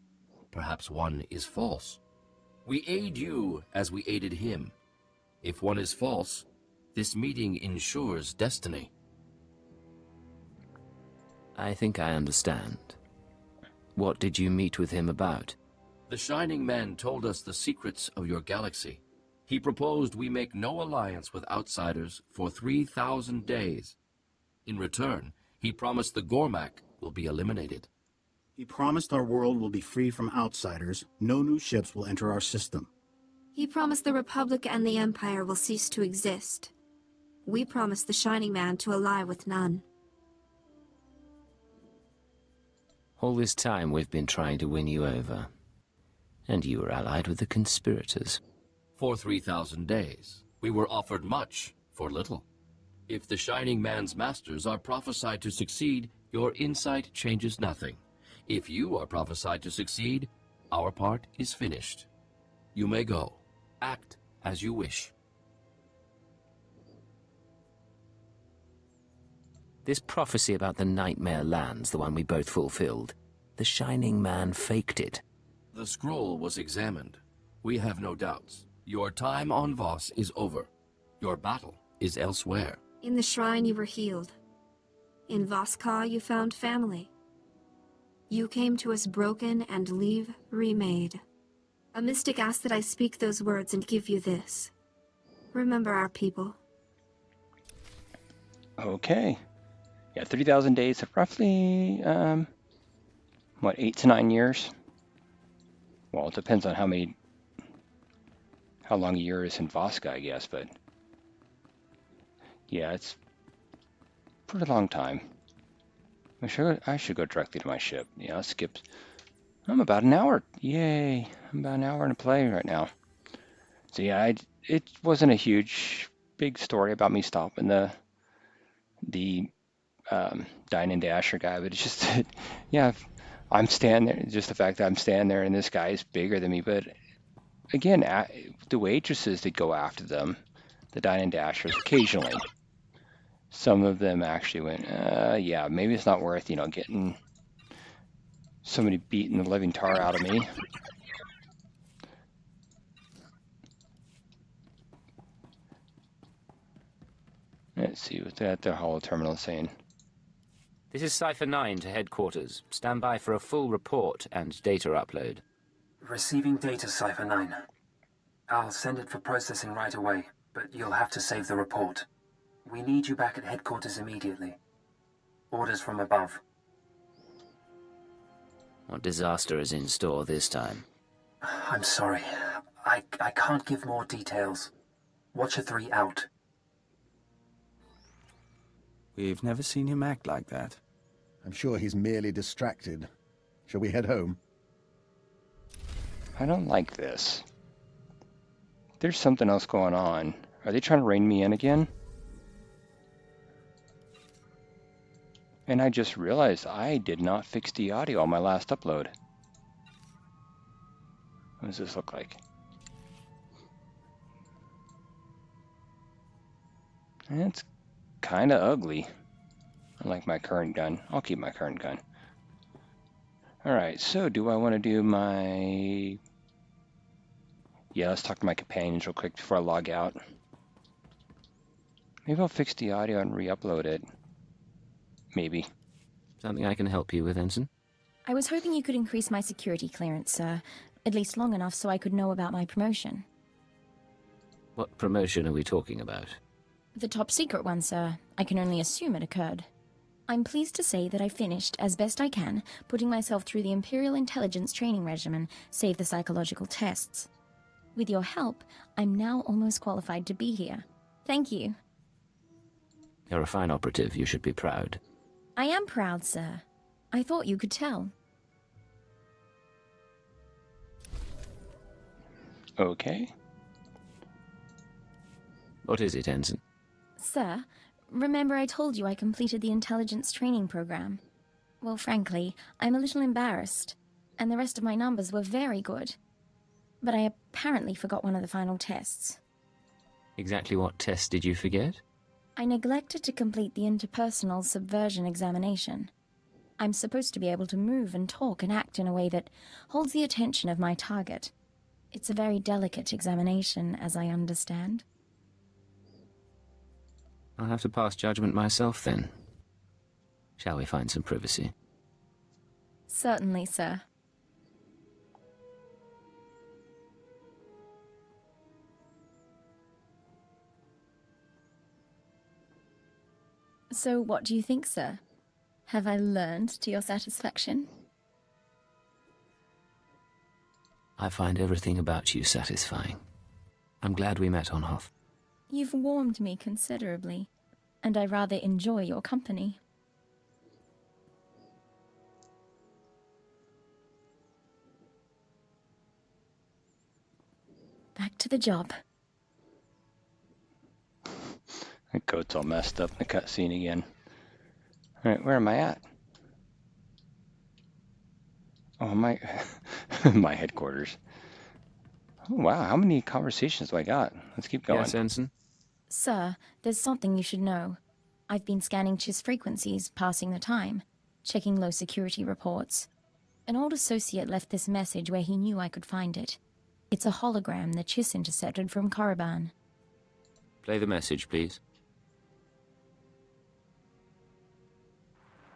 Perhaps one is false. We aid you as we aided him. If one is false, this meeting ensures destiny. I think I understand. What did you meet with him about? The Shining Man told us the secrets of your galaxy. He proposed we make no alliance with outsiders for 3,000 days. In return, he promised the Gormak will be eliminated. He promised our world will be free from outsiders. No new ships will enter our system. He promised the Republic and the Empire will cease to exist. We promised the Shining Man to ally with none. All this time we've been trying to win you over. And you were allied with the conspirators. For 3,000 days, we were offered much for little. If the Shining Man's masters are prophesied to succeed, your insight changes nothing. If you are prophesied to succeed, our part is finished. You may go. Act as you wish. This prophecy about the Nightmare Lands, the one we both fulfilled, the Shining Man faked it. The scroll was examined. We have no doubts. Your time on Voss is over. Your battle is elsewhere. In the shrine you were healed. In Voskar you found family. You came to us broken and leave remade. A mystic asked that I speak those words and give you this. Remember our people. Okay. Yeah, 3,000 days of roughly, 8 to 9 years? Well, it depends on how long a year is in Voska, I guess, but yeah, it's a pretty long time. I should go directly to my ship. Yeah, I'll skip. I'm about an hour. Yay. I'm about an hour into play right now. So yeah, it wasn't a big story about me stopping the Dine and Dasher guy, but it's just, yeah, I'm standing there, just the fact that I'm standing there and this guy is bigger than me. But again, the waitresses that go after them, the Dine and Dashers, occasionally, some of them actually went, yeah, maybe it's not worth, getting somebody beating the living tar out of me. Let's see what the Holoterminal is saying. This is Cypher 9 to headquarters. Stand by for a full report and data upload. Receiving data, Cypher 9. I'll send it for processing right away, but you'll have to save the report. We need you back at headquarters immediately. Orders from above. What disaster is in store this time? I'm sorry. I can't give more details. Watcher 3 out. We've never seen him act like that. I'm sure he's merely distracted. Shall we head home? I don't like this. There's something else going on. Are they trying to rein me in again? And I just realized I did not fix the audio on my last upload. What does this look like? It's kind of ugly. I like my current gun. I'll keep my current gun. Alright, so do I want to do my... Yeah, let's talk to my companions real quick before I log out. Maybe I'll fix the audio and re-upload it. Maybe. Something I can help you with, Ensign? I was hoping you could increase my security clearance, sir. At least long enough so I could know about my promotion. What promotion are we talking about? The top secret one, sir. I can only assume it occurred. I'm pleased to say that I finished, as best I can, putting myself through the Imperial intelligence training regimen, save the psychological tests. With your help, I'm now almost qualified to be here. Thank you. You're a fine operative. You should be proud. I am proud, sir. I thought you could tell. Okay. What is it, Ensign? Sir, remember I told you I completed the intelligence training program? Well, frankly, I'm a little embarrassed, and the rest of my numbers were very good. But I apparently forgot one of the final tests. Exactly what test did you forget? I neglected to complete the interpersonal subversion examination. I'm supposed to be able to move and talk and act in a way that holds the attention of my target. It's a very delicate examination, as I understand. I'll have to pass judgment myself, then. Shall we find some privacy? Certainly, sir. So what do you think, sir? Have I learned to your satisfaction? I find everything about you satisfying. I'm glad we met on Hoth. You've warmed me considerably, and I rather enjoy your company. Back to the job. The coat's all messed up in the cutscene again. Alright, where am I at? Oh, my my headquarters. Oh, wow, how many conversations do I got? Let's keep going. Yes, Ensign? Sir, there's something you should know. I've been scanning Chiss frequencies, passing the time, checking low security reports. An old associate left this message where he knew I could find it. It's a hologram that Chiss intercepted from Korriban. Play the message, please.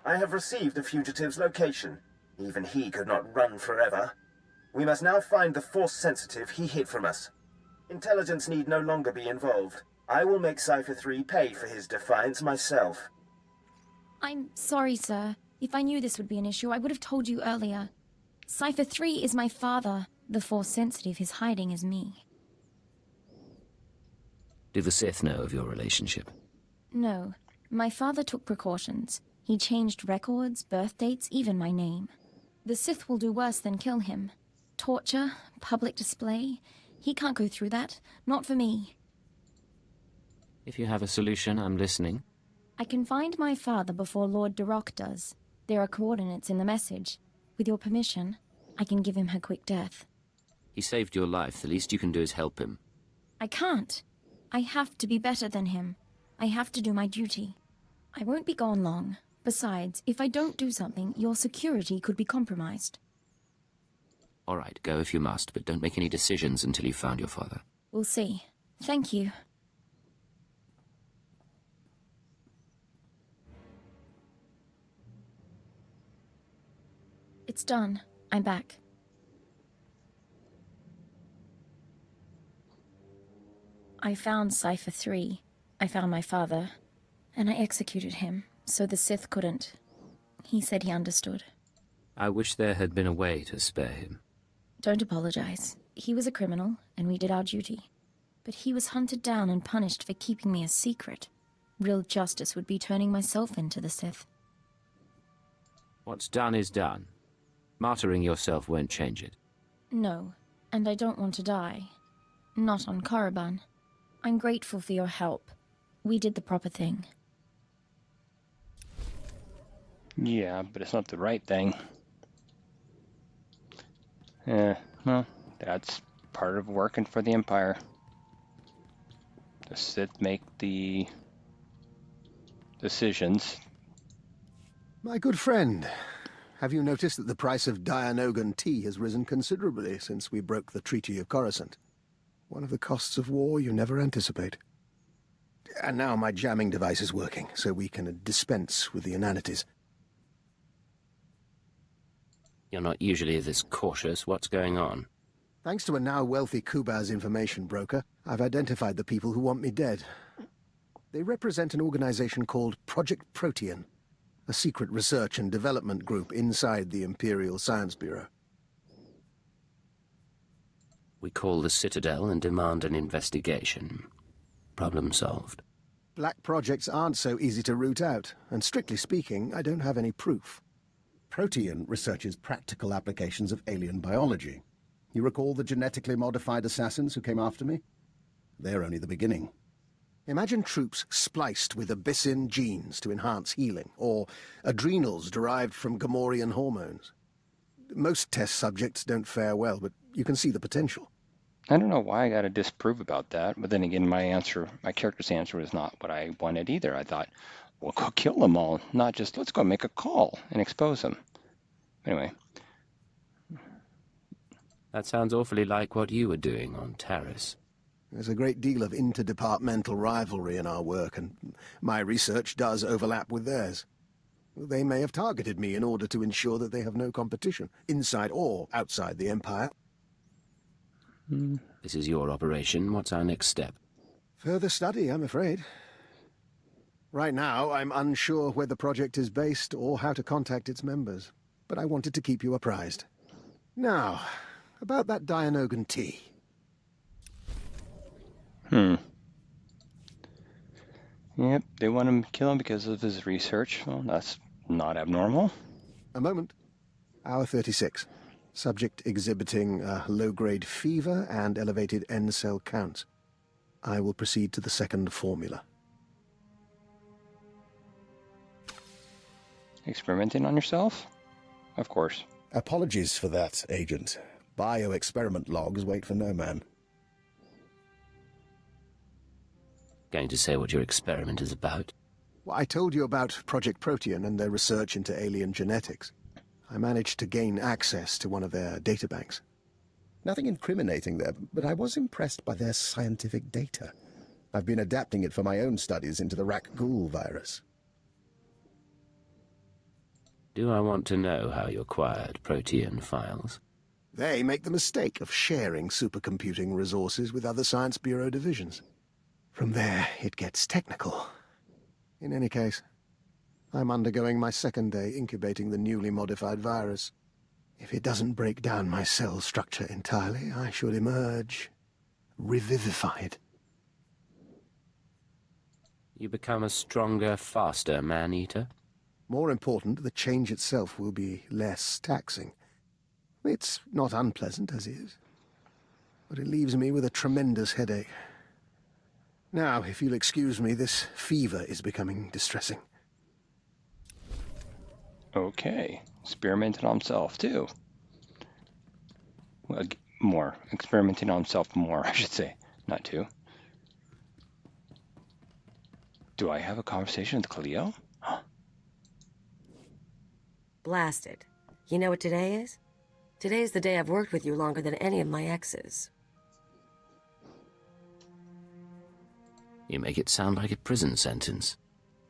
I have received the fugitive's location. Even he could not run forever. We must now find the force sensitive he hid from us. Intelligence need no longer be involved. I will make Cypher 3 pay for his defiance myself. I'm sorry, sir. If I knew this would be an issue, I would have told you earlier. Cypher 3 is my father. The force sensitive he's hiding is me. Do the Sith know of your relationship? No. My father took precautions. He changed records, birth dates, even my name. The Sith will do worse than kill him. Torture, public display. He can't go through that. Not for me. If you have a solution, I'm listening. I can find my father before Lord Darok does. There are coordinates in the message. With your permission, I can give him her quick death. He saved your life. The least you can do is help him. I can't. I have to be better than him. I have to do my duty. I won't be gone long. Besides, if I don't do something, your security could be compromised. All right, go if you must, but don't make any decisions until you've found your father. We'll see. Thank you. It's done. I'm back. I found Cypher 3. I found my father. And I executed him, so the Sith couldn't. He said he understood. I wish there had been a way to spare him. Don't apologize. He was a criminal, and we did our duty. But he was hunted down and punished for keeping me a secret. Real justice would be turning myself into the Sith. What's done is done. Martyring yourself won't change it. No, and I don't want to die. Not on Korriban. I'm grateful for your help. We did the proper thing. Yeah, but it's not the right thing. Well, that's part of working for the Empire. The Sith make the decisions. My good friend, have you noticed that the price of Dianogan tea has risen considerably since we broke the Treaty of Coruscant? One of the costs of war you never anticipate. And now my jamming device is working, so we can dispense with the inanities. You're not usually this cautious. What's going on? Thanks to a now wealthy Kubaz information broker, I've identified the people who want me dead. They represent an organization called Project Protean, a secret research and development group inside the Imperial Science Bureau. We call the Citadel and demand an investigation. Problem solved. Black projects aren't so easy to root out, and strictly speaking, I don't have any proof. Protean researches practical applications of alien biology. You recall the genetically modified assassins who came after me? They're only the beginning. Imagine troops spliced with Abyssin genes to enhance healing, or adrenals derived from Gamorrean hormones. Most test subjects don't fare well, but you can see the potential. I don't know why I got to disprove about that, but then again, my character's answer was not what I wanted either. I thought, we'll go kill them all, not just let's go make a call and expose them. Anyway. That sounds awfully like what you were doing on Taris. There's a great deal of interdepartmental rivalry in our work, and my research does overlap with theirs. They may have targeted me in order to ensure that they have no competition, inside or outside the Empire. This is your operation. What's our next step? Further study, I'm afraid. Right now, I'm unsure where the project is based or how to contact its members, but I wanted to keep you apprised. Now, about that Dianogan tea. Yep, they want him to kill him because of his research. Well, that's not abnormal. A moment. Hour 36. Subject exhibiting low-grade fever and elevated N-cell counts. I will proceed to the second formula. Experimenting on yourself? Of course. Apologies for that, Agent. Bio-experiment logs wait for no man. Going to say what your experiment is about? Well, I told you about Project Protean and their research into alien genetics. I managed to gain access to one of their databanks. Nothing incriminating there, but I was impressed by their scientific data. I've been adapting it for my own studies into the Rak-Ghoul virus. Do I want to know how you acquired Protean files? They make the mistake of sharing supercomputing resources with other Science Bureau divisions. From there, it gets technical. In any case, I'm undergoing my second day incubating the newly modified virus. If it doesn't break down my cell structure entirely, I should emerge revivified. You become a stronger, faster man-eater? More important, the change itself will be less taxing. It's not unpleasant as is, but it leaves me with a tremendous headache. Now, if you'll excuse me, this fever is becoming distressing. Okay. Experimenting on himself, too. Well, more. Experimenting on himself more, I should say. Not two. Do I have a conversation with Kaliyo? Blasted. You know what today is? Today's the day I've worked with you longer than any of my exes. You make it sound like a prison sentence.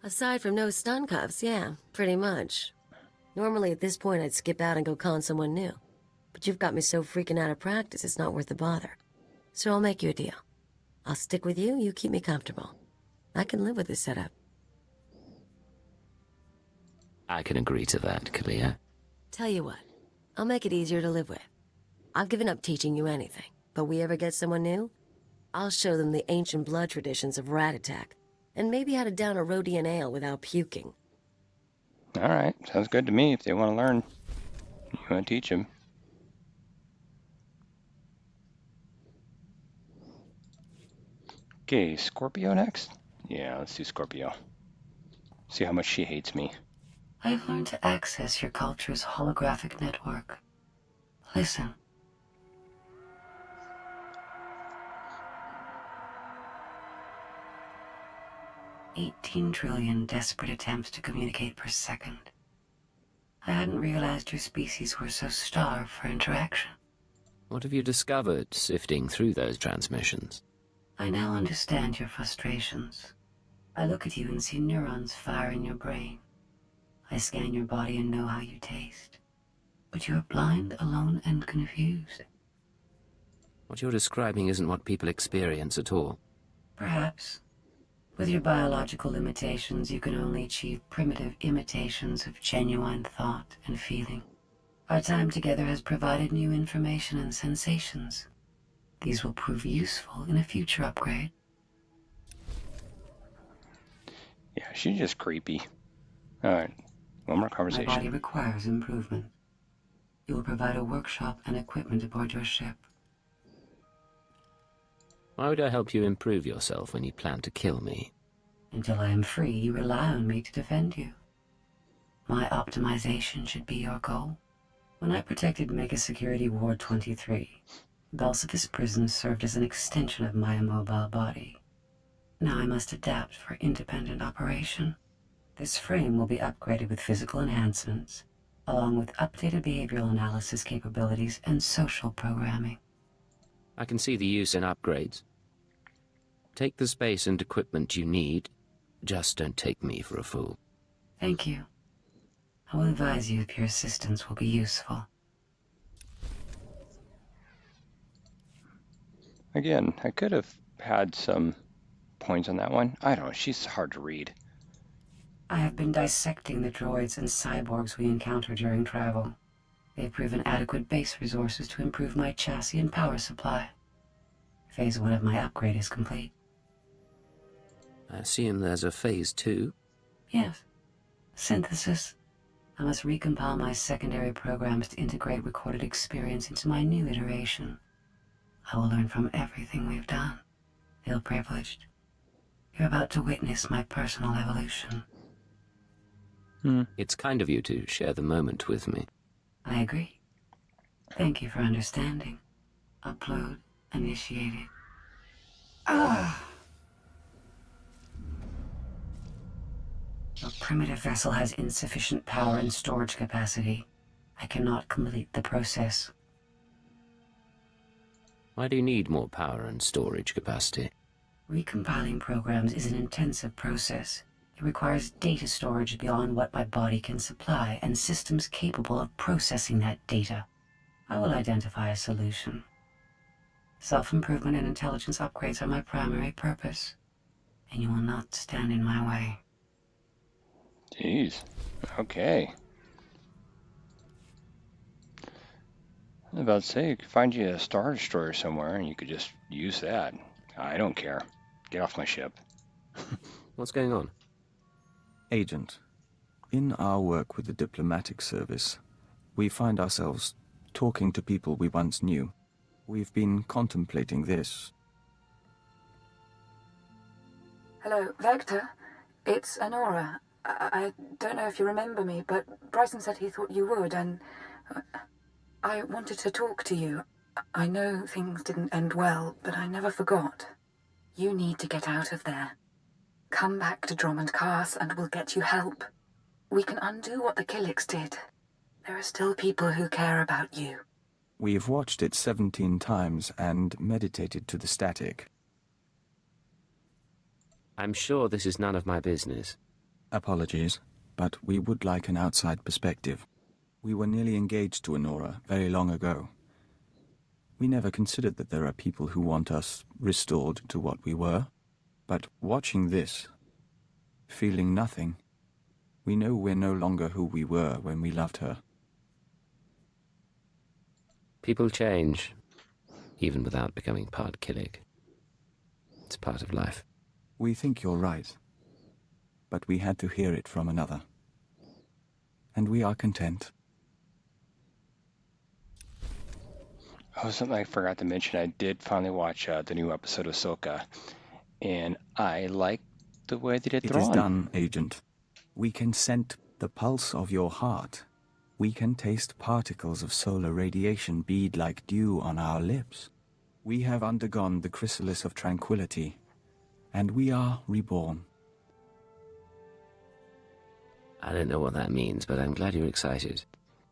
Aside from no stun cuffs, yeah, pretty much. Normally at this point I'd skip out and go con someone new. But you've got me so freaking out of practice it's not worth the bother. So I'll make you a deal. I'll stick with you, you keep me comfortable. I can live with this setup. I can agree to that, Kaliyo. Tell you what, I'll make it easier to live with. I've given up teaching you anything, but we ever get someone new, I'll show them the ancient blood traditions of rat attack, and maybe how to down a Rhodian ale without puking. All right, sounds good to me. If they want to learn, you want to teach them. Okay, Scorpio next? Yeah, let's do Scorpio. See how much she hates me. I've learned to access your culture's holographic network. Listen. $18 trillion desperate attempts to communicate per second. I hadn't realized your species were so starved for interaction. What have you discovered sifting through those transmissions? I now understand your frustrations. I look at you and see neurons fire in your brain. I scan your body and know how you taste. But you're blind, alone, and confused. What you're describing isn't what people experience at all. Perhaps. With your biological limitations, you can only achieve primitive imitations of genuine thought and feeling. Our time together has provided new information and sensations. These will prove useful in a future upgrade. Yeah, she's just creepy. Alright, one more conversation. My body requires improvement. You will provide a workshop and equipment aboard your ship. Why would I help you improve yourself when you plan to kill me? Until I am free, you rely on me to defend you. My optimization should be your goal. When I protected Mega Security Ward 23, Belsiphus Prison served as an extension of my immobile body. Now I must adapt for independent operation. This frame will be upgraded with physical enhancements, along with updated behavioral analysis capabilities and social programming. I can see the use in upgrades. Take the space and equipment you need. Just don't take me for a fool. Thank you. I will advise you if your assistance will be useful. Again, I could have had some points on that one. I don't know, she's hard to read. I have been dissecting the droids and cyborgs we encounter during travel. They've proven adequate base resources to improve my chassis and power supply. Phase 1 of my upgrade is complete. I assume there's a phase 2? Yes. Synthesis. I must recompile my secondary programs to integrate recorded experience into my new iteration. I will learn from everything we've done. Feel privileged. You're about to witness my personal evolution. It's kind of you to share the moment with me. I agree. Thank you for understanding. Upload initiated. Your primitive vessel has insufficient power and storage capacity. I cannot complete the process. Why do you need more power and storage capacity? Recompiling programs is an intensive process. It requires data storage beyond what my body can supply and systems capable of processing that data. I will identify a solution. Self-improvement and intelligence upgrades are my primary purpose, and you will not stand in my way. Jeez. Okay. I was about to say, you could find you a Star Destroyer somewhere and you could just use that. I don't care. Get off my ship. What's going on? Agent, in our work with the diplomatic service, we find ourselves talking to people we once knew. We've been contemplating this. Hello, Vector. It's Honora. I don't know if you remember me, but Bryson said he thought you would, and I wanted to talk to you. I know things didn't end well, but I never forgot. You need to get out of there. Come back to Drummond Cast and we'll get you help. We can undo what the Killiks did. There are still people who care about you. We've watched it 17 times and meditated to the static. I'm sure this is none of my business. Apologies, but we would like an outside perspective. We were nearly engaged to Honora very long ago. We never considered that there are people who want us restored to what we were. But watching this, feeling nothing, we know we're no longer who we were when we loved her. People change, even without becoming part Killik. It's part of life. We think you're right, but we had to hear it from another. And we are content. Oh, something I forgot to mention. I did finally watch the new episode of Ahsoka, and I like the way they did It Thrawn. is done, Agent. We can scent the pulse of your heart. We can taste particles of solar radiation bead like dew on our lips. We have undergone the chrysalis of tranquility, and we are reborn. I don't know what that means, but I'm glad you're excited.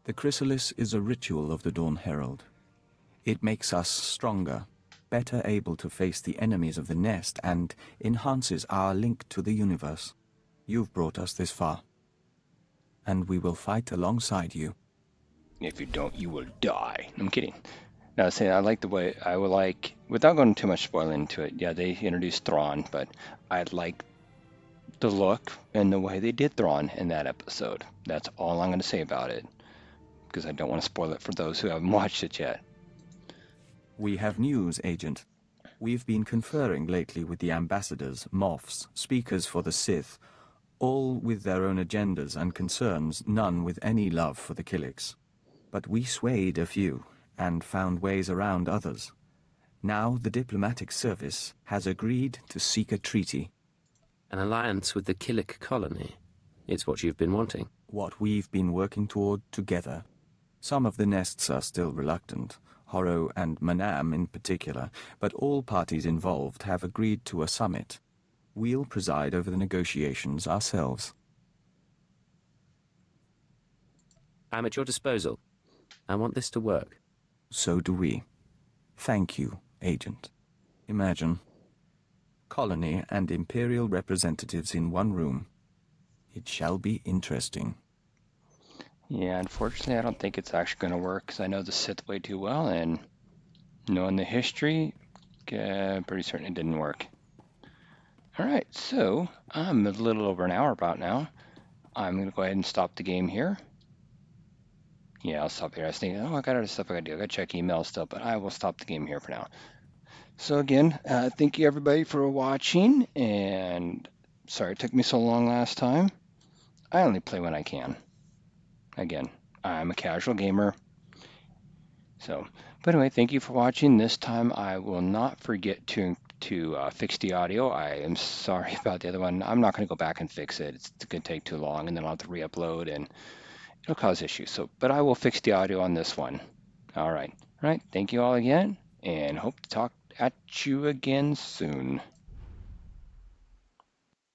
The chrysalis is a ritual of the Dawn Herald. It makes us stronger, better able to face the enemies of the nest, and enhances our link to the universe. You've brought us this far, and we will fight alongside you. If you don't, you will die. I'm kidding. No, saying I like the way I would like, without going too much spoiling into it. Yeah, they introduced Thrawn, but I like the look and the way they did Thrawn in that episode. That's all I'm going to say about it, because I don't want to spoil it for those who haven't watched it yet. We have news, Agent. We've been conferring lately with the ambassadors, moffs, speakers for the Sith, all with their own agendas and concerns, none with any love for the Killiks. But we swayed a few, and found ways around others. Now the diplomatic service has agreed to seek a treaty. An alliance with the Killik colony. It's what you've been wanting. What we've been working toward together. Some of the nests are still reluctant, Horo and Manam in particular, but all parties involved have agreed to a summit. We'll preside over the negotiations ourselves. I'm at your disposal. I want this to work. So do we. Thank you, Agent. Imagine. Colony and Imperial representatives in one room. It shall be interesting. Yeah, unfortunately, I don't think it's actually going to work, because I know the Sith way too well, and knowing the history, pretty certain it didn't work. All right, so I'm a little over an hour about now. I'm going to go ahead and stop the game here. Yeah, I'll stop here. I was thinking, oh, I got other stuff I got to do. I got to check email still, but I will stop the game here for now. So again, thank you everybody for watching, and sorry it took me so long last time. I only play when I can. Again, I'm a casual gamer. So, but anyway, thank you for watching. This time I will not forget to fix the audio. I am sorry about the other one. I'm not going to go back and fix it. It's going to take too long, and then I'll have to re-upload, and it'll cause issues. So, but I will fix the audio on this one. All right. Thank you all again, and hope to talk at you again soon.